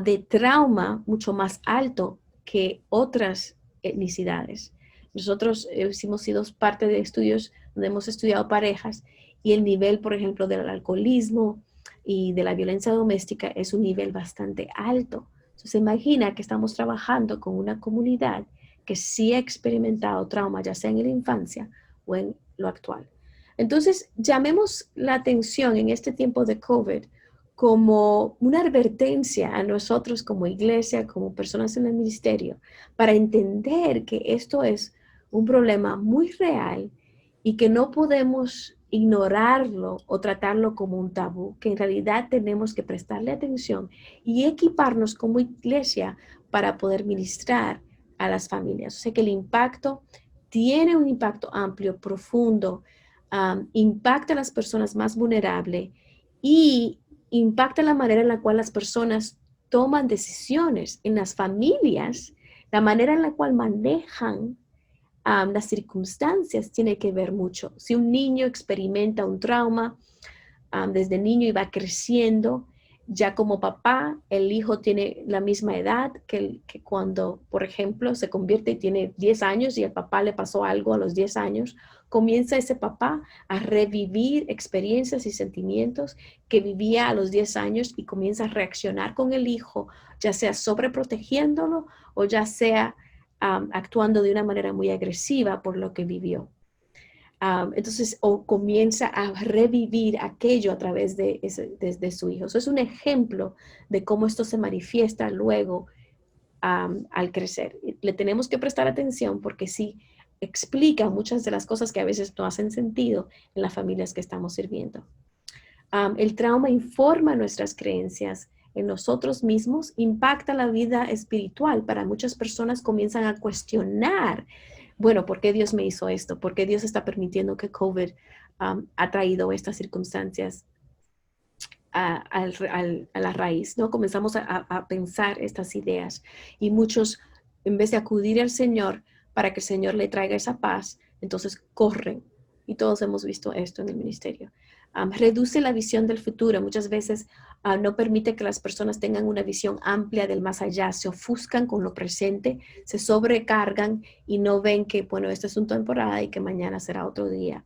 de trauma mucho más alto que otras etnicidades. Nosotros hemos sido parte de estudios donde hemos estudiado parejas y el nivel, por ejemplo, del alcoholismo y de la violencia doméstica es un nivel bastante alto. Entonces, se imagina que estamos trabajando con una comunidad que sí ha experimentado trauma, ya sea en la infancia o en lo actual. Entonces, llamemos la atención en este tiempo de COVID como una advertencia a nosotros como iglesia, como personas en el ministerio, para entender que esto es un problema muy real y que no podemos ignorarlo o tratarlo como un tabú, que en realidad tenemos que prestarle atención y equiparnos como iglesia para poder ministrar a las familias. O sea que el impacto tiene un impacto amplio, profundo, impacta a las personas más vulnerables y impacta la manera en la cual las personas toman decisiones en las familias, la manera en la cual manejan las circunstancias tiene que ver mucho. Si un niño experimenta un trauma desde niño y va creciendo, ya como papá, el hijo tiene la misma edad que cuando, por ejemplo, se convierte y tiene 10 años y el papá le pasó algo a los 10 años, comienza ese papá a revivir experiencias y sentimientos que vivía a los 10 años y comienza a reaccionar con el hijo, ya sea sobreprotegiéndolo o ya sea actuando de una manera muy agresiva por lo que vivió. Entonces, o comienza a revivir aquello a través de su hijo. Eso es un ejemplo de cómo esto se manifiesta luego al crecer. Le tenemos que prestar atención porque sí explica muchas de las cosas que a veces no hacen sentido en las familias que estamos sirviendo. El trauma informa nuestras creencias en nosotros mismos, impacta la vida espiritual. Para muchas personas comienzan a cuestionar, bueno, ¿por qué Dios me hizo esto? ¿Por qué Dios está permitiendo que COVID ha traído estas circunstancias a la raíz? ¿No? Comenzamos a pensar estas ideas y muchos, en vez de acudir al Señor para que el Señor le traiga esa paz, entonces corren. Y todos hemos visto esto en el ministerio. Reduce la visión del futuro. Muchas veces no permite que las personas tengan una visión amplia del más allá. Se ofuscan con lo presente, se sobrecargan y no ven que, bueno, esta es una temporada y que mañana será otro día.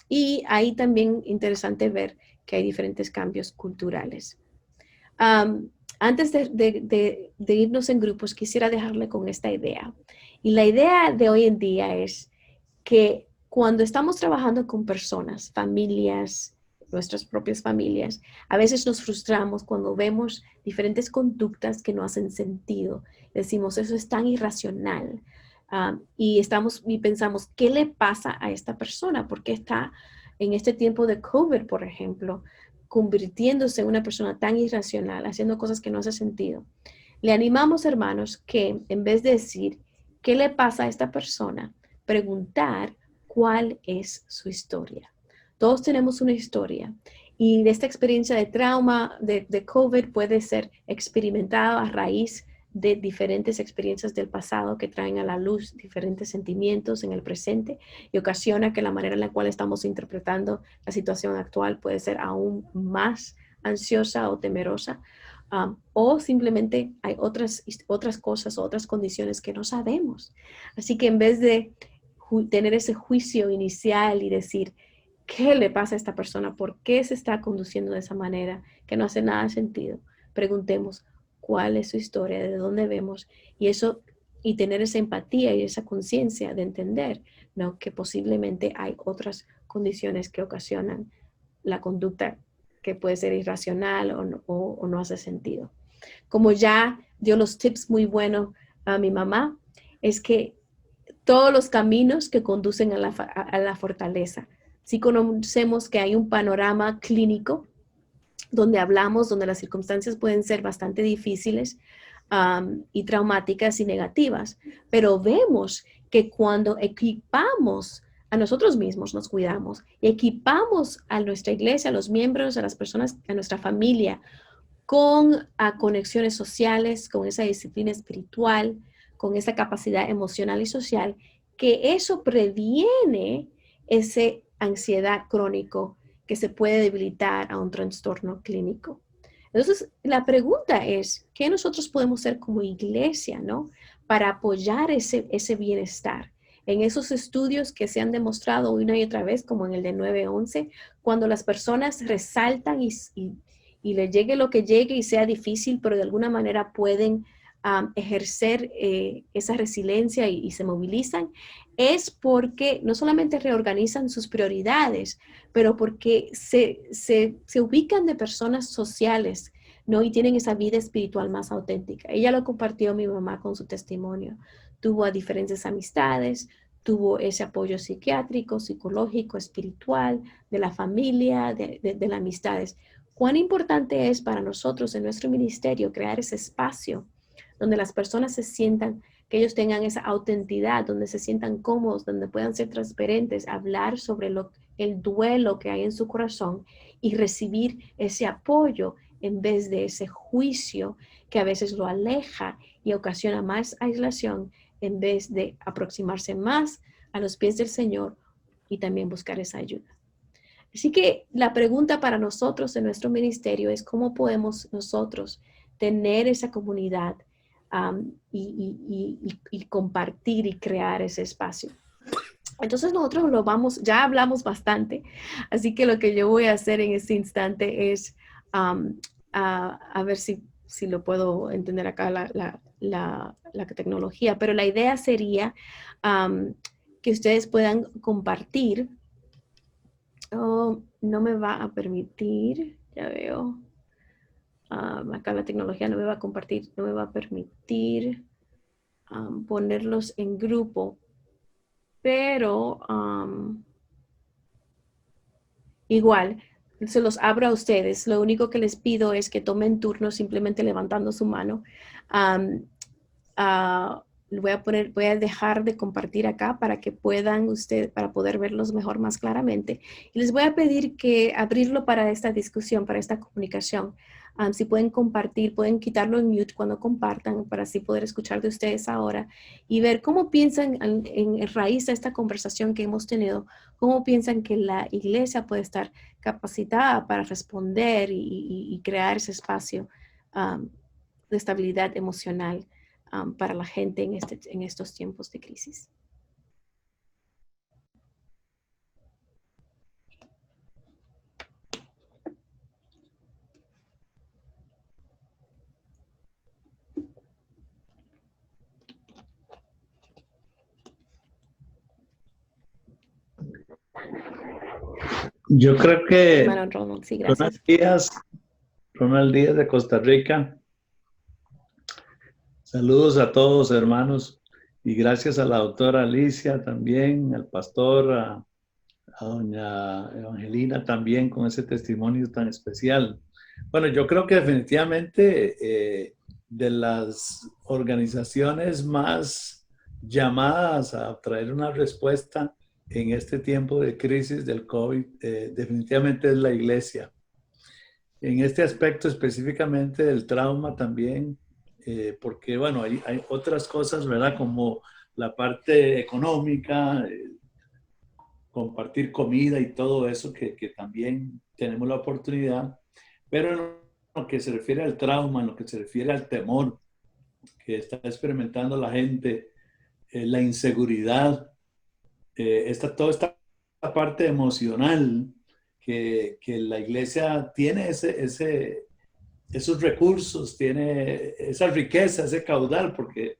Y ahí también interesante ver que hay diferentes cambios culturales. Antes de irnos en grupos, quisiera dejarle con esta idea. Y la idea de hoy en día es que cuando estamos trabajando con personas, familias, nuestras propias familias, a veces nos frustramos cuando vemos diferentes conductas que no hacen sentido. Decimos, eso es tan irracional. Y pensamos, ¿qué le pasa a esta persona? ¿Por qué está en este tiempo de COVID, por ejemplo, convirtiéndose en una persona tan irracional, haciendo cosas que no hacen sentido? Le animamos, hermanos, que en vez de decir, ¿qué le pasa a esta persona?, preguntar cuál es su historia. Todos tenemos una historia y de esta experiencia de trauma de COVID puede ser experimentada a raíz de diferentes experiencias del pasado que traen a la luz diferentes sentimientos en el presente y ocasiona que la manera en la cual estamos interpretando la situación actual puede ser aún más ansiosa o temerosa. O simplemente hay otras cosas o otras condiciones que no sabemos. Así que en vez de tener ese juicio inicial y decir, ¿qué le pasa a esta persona? ¿Por qué se está conduciendo de esa manera? Que no hace nada de sentido. Preguntemos, ¿cuál es su historia? ¿De dónde vemos? Y tener esa empatía y esa conciencia de entender, ¿no?, que posiblemente hay otras condiciones que ocasionan la conducta que puede ser irracional o no hace sentido. Como ya dio los tips muy buenos a mi mamá, es que todos los caminos que conducen a la fortaleza. Si conocemos que hay un panorama clínico donde hablamos, donde las circunstancias pueden ser bastante difíciles y traumáticas y negativas, pero vemos que cuando equipamos a nosotros mismos, nos cuidamos, y equipamos a nuestra iglesia, a los miembros, a las personas, a nuestra familia, con conexiones sociales, con esa disciplina espiritual, con esa capacidad emocional y social, que eso previene ese ansiedad crónico que se puede debilitar a un trastorno clínico. Entonces, la pregunta es, ¿qué nosotros podemos hacer como iglesia, ¿no? Para apoyar ese bienestar? En esos estudios que se han demostrado una y otra vez, como en el de 911, cuando las personas resaltan y le llegue lo que llegue y sea difícil, pero de alguna manera pueden ejercer esa resiliencia y se movilizan, es porque no solamente reorganizan sus prioridades, pero porque se ubican de personas sociales, ¿no? Y tienen esa vida espiritual más auténtica. Ella lo compartió mi mamá con su testimonio. Tuvo a diferentes amistades, tuvo ese apoyo psiquiátrico, psicológico, espiritual, de la familia, de las amistades. Cuán importante es para nosotros en nuestro ministerio crear ese espacio donde las personas se sientan, que ellos tengan esa autenticidad, donde se sientan cómodos, donde puedan ser transparentes, hablar sobre el duelo que hay en su corazón y recibir ese apoyo en vez de ese juicio que a veces lo aleja y ocasiona más aislación en vez de aproximarse más a los pies del Señor y también buscar esa ayuda. Así que la pregunta para nosotros en nuestro ministerio es cómo podemos nosotros tener esa comunidad y compartir y crear ese espacio. Entonces nosotros ya hablamos bastante, así que lo que yo voy a hacer en este instante es a ver si lo puedo entender acá la tecnología, pero la idea sería que ustedes puedan compartir. Oh, no me va a permitir, ya veo. Acá la tecnología no me va a compartir, no me va a permitir ponerlos en grupo, pero igual, se los abro a ustedes. Lo único que les pido es que tomen turno simplemente levantando su mano. Voy a dejar de compartir acá para que puedan para poder verlos mejor, más claramente. Y les voy a pedir que abrirlo para esta discusión, para esta comunicación. Si pueden compartir, pueden quitarlo en mute cuando compartan para así poder escuchar de ustedes ahora y ver cómo piensan en raíz de esta conversación que hemos tenido, cómo piensan que la iglesia puede estar capacitada para responder y crear ese espacio de estabilidad emocional para la gente en estos tiempos de crisis. Yo creo que Hermano Ronald, sí, gracias. Ronald Díaz de Costa Rica. Saludos a todos, hermanos, y gracias a la doctora Alicia también, al pastor, a doña Evangelina también con ese testimonio tan especial. Bueno, yo creo que definitivamente de las organizaciones más llamadas a traer una respuesta en este tiempo de crisis del COVID, definitivamente es la iglesia. En este aspecto específicamente del trauma también, porque bueno, hay otras cosas, ¿verdad? Como la parte económica, compartir comida y todo eso que también tenemos la oportunidad, pero en lo que se refiere al trauma, en lo que se refiere al temor que está experimentando la gente, la inseguridad, toda esta parte emocional que la iglesia tiene esos recursos, tiene esa riqueza, ese caudal, porque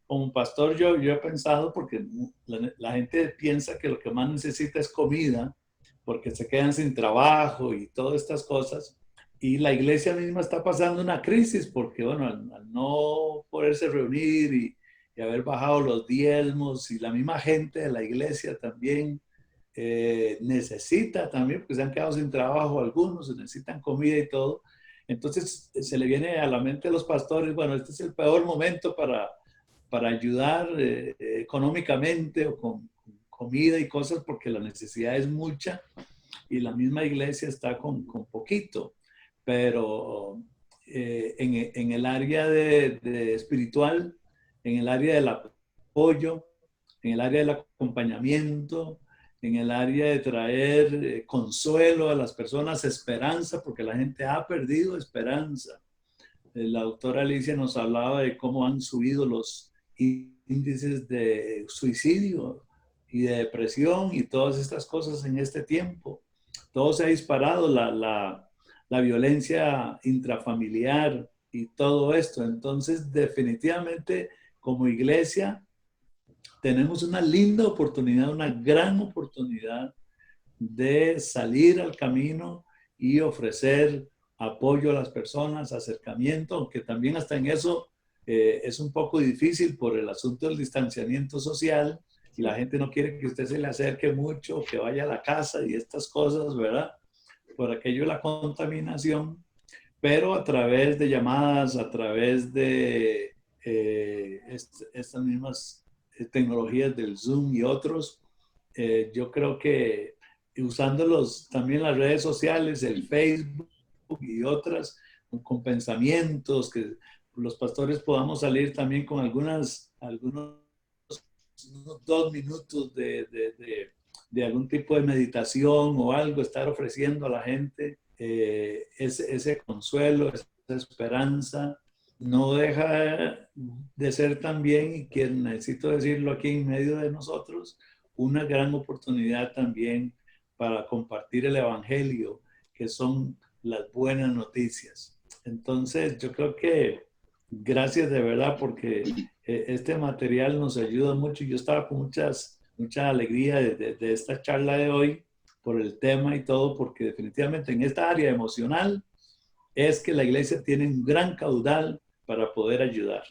como pastor yo he pensado, porque la gente piensa que lo que más necesita es comida, porque se quedan sin trabajo y todas estas cosas, y la iglesia misma está pasando una crisis, porque bueno, al no poderse reunir y haber bajado los diezmos, y la misma gente de la iglesia también necesita también, porque se han quedado sin trabajo algunos, necesitan comida y todo. Entonces se le viene a la mente a los pastores, bueno, este es el peor momento para ayudar económicamente o con comida y cosas, porque la necesidad es mucha y la misma iglesia está con poquito. Pero en el área de espiritual, en el área del apoyo, en el área del acompañamiento, en el área de traer consuelo a las personas, esperanza, porque la gente ha perdido esperanza. La doctora Alicia nos hablaba de cómo han subido los índices de suicidio y de depresión y todas estas cosas en este tiempo. Todo se ha disparado, la violencia intrafamiliar y todo esto. Entonces, definitivamente, como iglesia, tenemos una linda oportunidad, una gran oportunidad de salir al camino y ofrecer apoyo a las personas, acercamiento, aunque también hasta en eso es un poco difícil por el asunto del distanciamiento social y la gente no quiere que usted se le acerque mucho, que vaya a la casa y estas cosas, ¿verdad? Por aquello de la contaminación, pero a través de llamadas, a través de estas mismas tecnologías del Zoom y otros, yo creo que usándolos también las redes sociales, el Facebook y otras, con pensamientos, que los pastores podamos salir también con algunos 2 minutos de algún tipo de meditación o algo, estar ofreciendo a la gente ese consuelo, esa esperanza. No deja de ser también, y que necesito decirlo aquí en medio de nosotros, una gran oportunidad también para compartir el evangelio, que son las buenas noticias. Entonces, yo creo que gracias de verdad, porque este material nos ayuda mucho. Yo estaba con mucha alegría de esta charla de hoy por el tema y todo, porque definitivamente en esta área emocional es que la iglesia tiene un gran caudal para poder ayudar.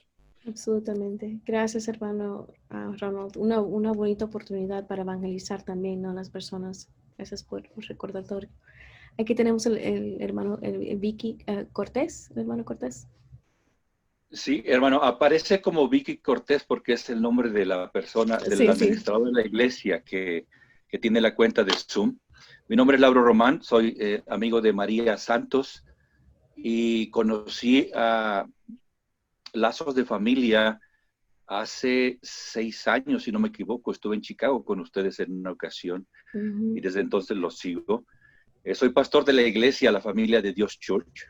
Absolutamente. Gracias, hermano Ronald. Una bonita oportunidad para evangelizar también, ¿no?, a las personas. Gracias por el recordatorio. Aquí tenemos el hermano el Vicky Cortés, el hermano Cortés. Sí, hermano, aparece como Vicky Cortés porque es el nombre de la persona, del administrador de la iglesia que tiene la cuenta de Zoom. Mi nombre es Lauro Román, soy amigo de María Santos y conocí a Lazos de Familia hace 6 años, si no me equivoco. Estuve en Chicago con ustedes en una ocasión y desde entonces los sigo. Soy pastor de la iglesia La Familia de Dios Church.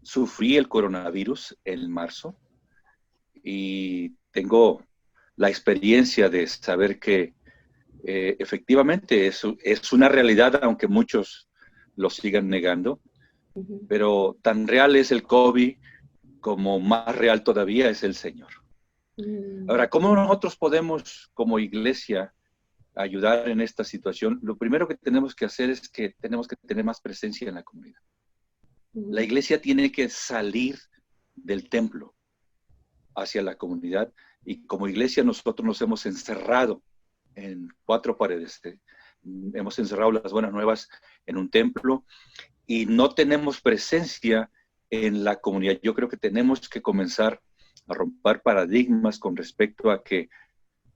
Sufrí el coronavirus en marzo y tengo la experiencia de saber que efectivamente es una realidad, aunque muchos lo sigan negando, pero tan real es el COVID como más real todavía es el Señor. Ahora, ¿cómo nosotros podemos como iglesia ayudar en esta situación? Lo primero que tenemos que hacer es que tenemos que tener más presencia en la comunidad. La iglesia tiene que salir del templo hacia la comunidad y como iglesia nosotros nos hemos encerrado en 4 paredes. Hemos encerrado las buenas nuevas en un templo y no tenemos presencia en la comunidad. Yo creo que tenemos que comenzar a romper paradigmas con respecto a que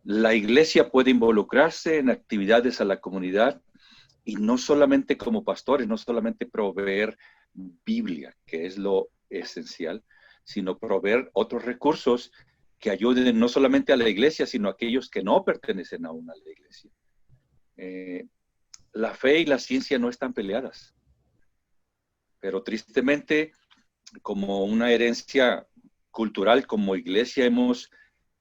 la iglesia puede involucrarse en actividades a la comunidad y no solamente como pastores, no solamente proveer Biblia, que es lo esencial, sino proveer otros recursos que ayuden no solamente a la iglesia, sino a aquellos que no pertenecen aún a la iglesia. La fe y la ciencia no están peleadas, pero tristemente, como una herencia cultural, como iglesia hemos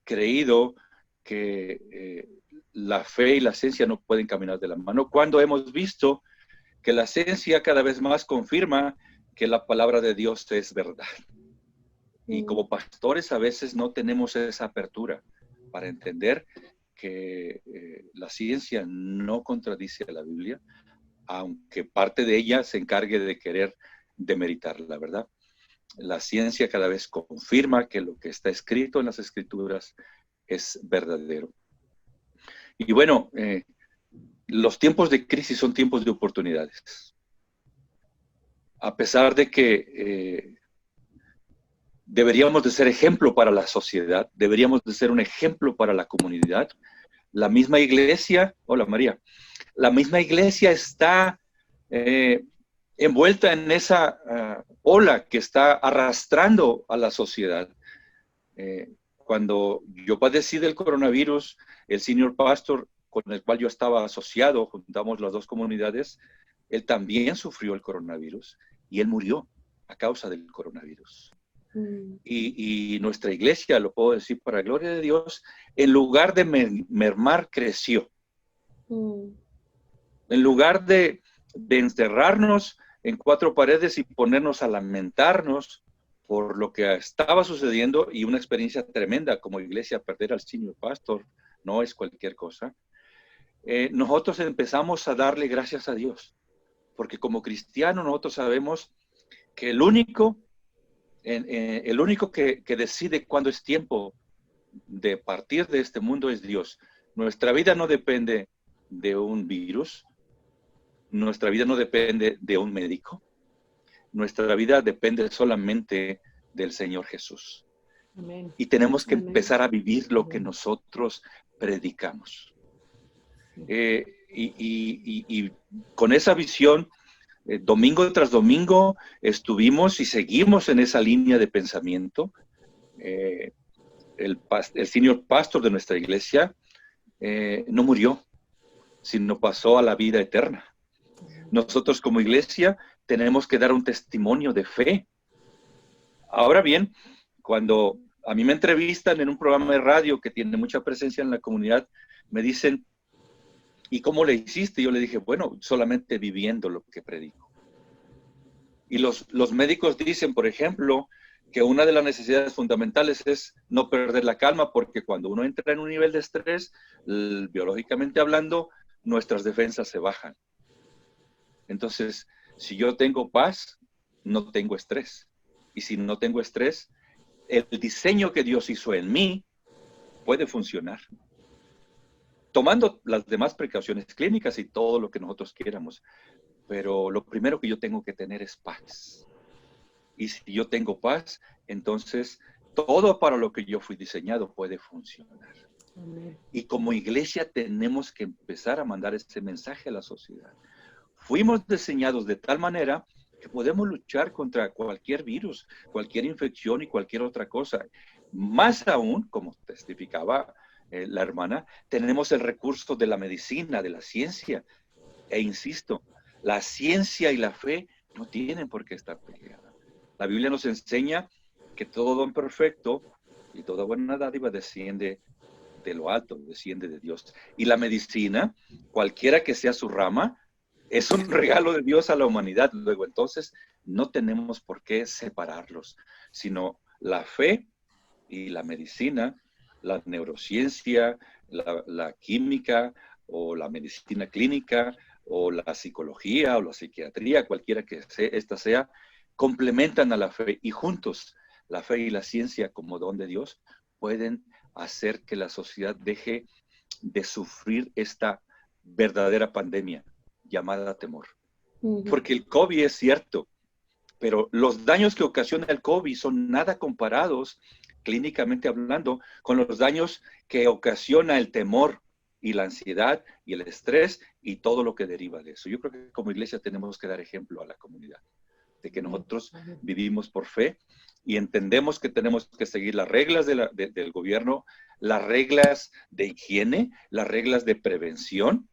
creído que la fe y la ciencia no pueden caminar de la mano, cuando hemos visto que la ciencia cada vez más confirma que la palabra de Dios es verdad. Y como pastores a veces no tenemos esa apertura para entender que la ciencia no contradice a la Biblia, aunque parte de ella se encargue de querer demeritarla, ¿verdad? La ciencia cada vez confirma que lo que está escrito en las Escrituras es verdadero. Y bueno, los tiempos de crisis son tiempos de oportunidades. A pesar de que deberíamos de ser ejemplo para la sociedad, deberíamos de ser un ejemplo para la comunidad, la misma iglesia, hola María, la misma iglesia está envuelta en esa ola que está arrastrando a la sociedad. Cuando yo padecí del coronavirus, el senior pastor con el cual yo estaba asociado, juntamos las dos comunidades, él también sufrió el coronavirus y él murió a causa del coronavirus. Y nuestra iglesia, lo puedo decir para la gloria de Dios, en lugar de mermar, creció. En lugar de encerrarnos en cuatro paredes y ponernos a lamentarnos por lo que estaba sucediendo, y una experiencia tremenda como iglesia, perder al senior pastor no es cualquier cosa, nosotros empezamos a darle gracias a Dios, porque como cristianos nosotros sabemos que el único que decide cuándo es tiempo de partir de este mundo es Dios. Nuestra vida no depende de un virus, nuestra vida no depende de un médico, nuestra vida depende solamente del Señor Jesús. Amén. Y tenemos que Amén. empezar a vivir lo que nosotros predicamos. Y con esa visión, domingo tras domingo estuvimos y seguimos en esa línea de pensamiento. El senior pastor de nuestra iglesia no murió, sino pasó a la vida eterna. Nosotros como iglesia tenemos que dar un testimonio de fe. Ahora bien, cuando a mí me entrevistan en un programa de radio que tiene mucha presencia en la comunidad, me dicen, ¿y cómo le hiciste? Yo le dije, bueno, solamente viviendo lo que predico. Y los médicos dicen, por ejemplo, que una de las necesidades fundamentales es no perder la calma, porque cuando uno entra en un nivel de estrés, biológicamente hablando, nuestras defensas se bajan. Entonces, si yo tengo paz, no tengo estrés. Y si no tengo estrés, el diseño que Dios hizo en mí puede funcionar. Tomando las demás precauciones clínicas y todo lo que nosotros quieramos. Pero lo primero que yo tengo que tener es paz. Y si yo tengo paz, entonces todo para lo que yo fui diseñado puede funcionar. Amén. Y como iglesia tenemos que empezar a mandar ese mensaje a la sociedad. Fuimos diseñados de tal manera que podemos luchar contra cualquier virus, cualquier infección y cualquier otra cosa. Más aún, como testificaba la hermana, tenemos el recurso de la medicina, de la ciencia. E insisto, la ciencia y la fe no tienen por qué estar peleadas. La Biblia nos enseña que todo don perfecto y toda buena dádiva desciende de lo alto, desciende de Dios. Y la medicina, cualquiera que sea su rama, es un regalo de Dios a la humanidad. Luego, entonces, no tenemos por qué separarlos, sino la fe y la medicina, la neurociencia, la química o la medicina clínica o la psicología o la psiquiatría, cualquiera que esta sea, complementan a la fe y juntos la fe y la ciencia como don de Dios pueden hacer que la sociedad deje de sufrir esta verdadera pandemia llamada temor. Porque el COVID es cierto, pero los daños que ocasiona el COVID son nada comparados, clínicamente hablando, con los daños que ocasiona el temor y la ansiedad y el estrés y todo lo que deriva de eso. Yo creo que como iglesia tenemos que dar ejemplo a la comunidad, de que nosotros vivimos por fe y entendemos que tenemos que seguir las reglas del gobierno, las reglas de higiene, las reglas de prevención,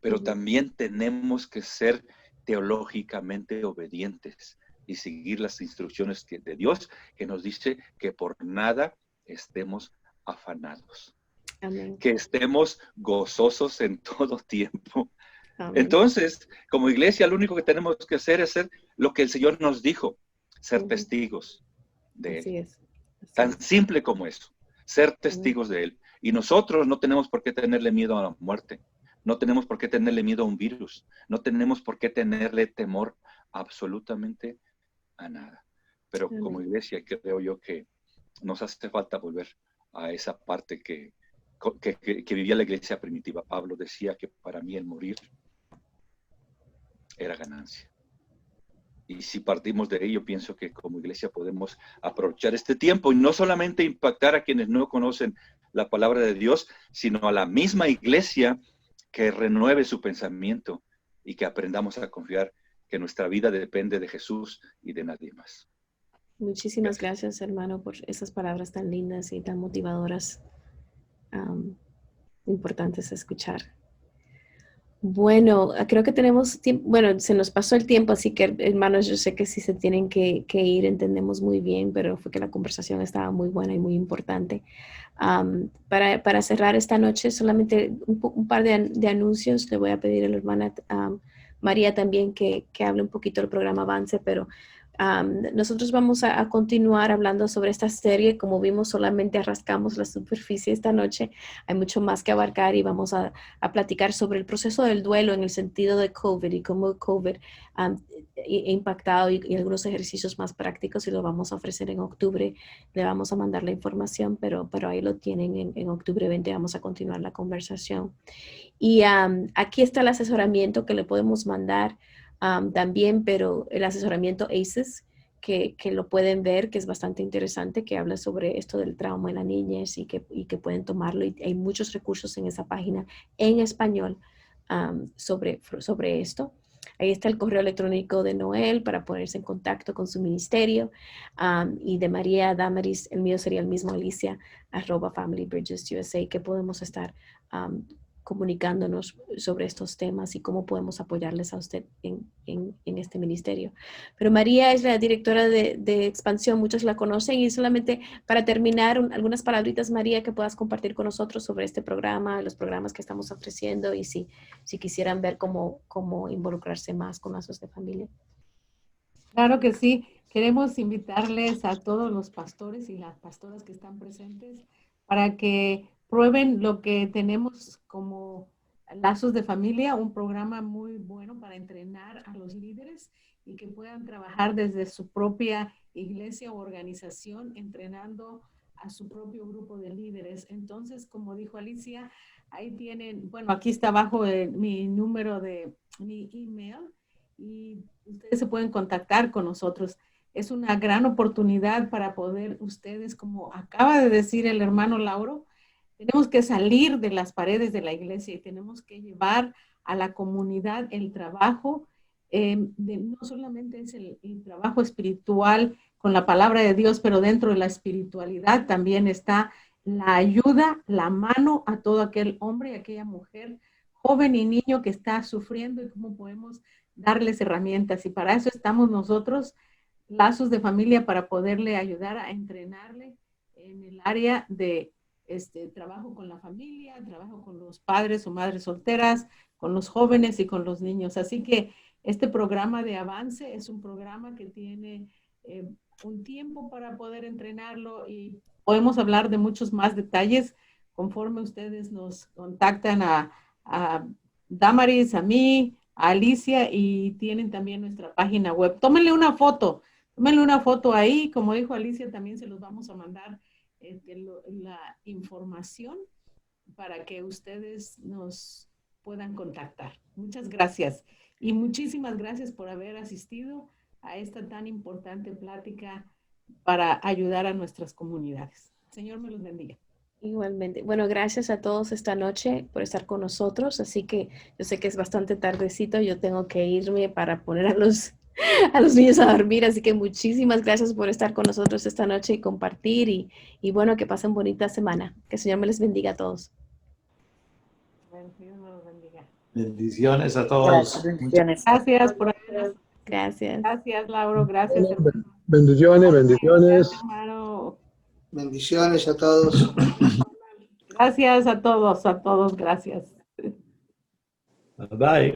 pero también tenemos que ser teológicamente obedientes y seguir las instrucciones de Dios, que nos dice que por nada estemos afanados. Amén. Que estemos gozosos en todo tiempo. Amén. Entonces, como iglesia, lo único que tenemos que hacer es hacer lo que el Señor nos dijo, ser testigos de Él. Es. Tan simple como eso, ser testigos de Él. Y nosotros no tenemos por qué tenerle miedo a la muerte. No tenemos por qué tenerle miedo a un virus. No tenemos por qué tenerle temor absolutamente a nada. Pero como iglesia creo yo que nos hace falta volver a esa parte que que vivía la iglesia primitiva. Pablo decía que para mí el morir era ganancia. Y si partimos de ello, pienso que como iglesia podemos aprovechar este tiempo y no solamente impactar a quienes no conocen la palabra de Dios, sino a la misma iglesia que renueve su pensamiento y que aprendamos a confiar que nuestra vida depende de Jesús y de nadie más. Muchísimas gracias, hermano, por esas palabras tan lindas y tan motivadoras, importantes a escuchar. Bueno, creo que tenemos tiempo. Bueno, se nos pasó el tiempo, así que, hermanos, yo sé que si se tienen que ir, entendemos muy bien, pero fue que la conversación estaba muy buena y muy importante. Para cerrar esta noche, solamente un par de anuncios. Le voy a pedir a la hermana María también que hable un poquito del programa Avance, pero nosotros vamos a continuar hablando sobre esta serie. Como vimos, solamente rascamos la superficie esta noche. Hay mucho más que abarcar y vamos a platicar sobre el proceso del duelo en el sentido de COVID y cómo COVID ha impactado y algunos ejercicios más prácticos, y lo vamos a ofrecer en octubre. Le vamos a mandar la información, pero ahí lo tienen. En octubre 20 vamos a continuar la conversación. Y aquí está el asesoramiento que le podemos mandar también, pero el asesoramiento ACES, que lo pueden ver, que es bastante interesante, que habla sobre esto del trauma en la niñez y que pueden tomarlo. Y hay muchos recursos en esa página en español sobre esto. Ahí está el correo electrónico de Noel para ponerse en contacto con su ministerio, y de María Damaris, el mío sería el mismo, Alicia, @FamilyBridgesUSA, que podemos estar comunicándonos sobre estos temas y cómo podemos apoyarles a usted en este ministerio. Pero María es la directora de Expansión, muchos la conocen, y solamente para terminar, algunas palabritas, María, que puedas compartir con nosotros sobre este programa, los programas que estamos ofreciendo, y si quisieran ver cómo involucrarse más con lazos de familia. Claro que sí. Queremos invitarles a todos los pastores y las pastoras que están presentes para que prueben lo que tenemos como Lazos de Familia, un programa muy bueno para entrenar a los líderes y que puedan trabajar desde su propia iglesia o organización, entrenando a su propio grupo de líderes. Entonces, como dijo Alicia, ahí tienen, bueno, aquí está abajo mi número de mi email, y ustedes se pueden contactar con nosotros. Es una gran oportunidad para poder ustedes, como acaba de decir el hermano Lauro, tenemos que salir de las paredes de la iglesia y tenemos que llevar a la comunidad el trabajo, no solamente es el trabajo espiritual con la palabra de Dios, pero dentro de la espiritualidad también está la ayuda, la mano a todo aquel hombre y aquella mujer, joven y niño que está sufriendo, y cómo podemos darles herramientas. Y para eso estamos nosotros, Lazos de Familia, para poderle ayudar a entrenarle en el área de trabajo con la familia, trabajo con los padres o madres solteras, con los jóvenes y con los niños. Así que este programa de Avance es un programa que tiene un tiempo para poder entrenarlo, y podemos hablar de muchos más detalles conforme ustedes nos contactan a Damaris, a mí, a Alicia, y tienen también nuestra página web. Tómenle una foto ahí, como dijo Alicia, también se los vamos a mandar la información para que ustedes nos puedan contactar. Muchas gracias, y muchísimas gracias por haber asistido a esta tan importante plática para ayudar a nuestras comunidades. Señor me los bendiga. Igualmente. Bueno, gracias a todos esta noche por estar con nosotros. Así que yo sé que es bastante tardecito, yo tengo que irme para poner a los niños a dormir, así que muchísimas gracias por estar con nosotros esta noche y compartir, y bueno, que pasen bonita semana. Que el Señor me les bendiga a todos. Dios me los bendiga. Bendiciones a todos. Bendiciones. Gracias por habernos. Gracias. Gracias, Lauro. Gracias, hermano. Bendiciones, bendiciones. Gracias, hermano. Bendiciones a todos. Gracias a todos, gracias. Bye.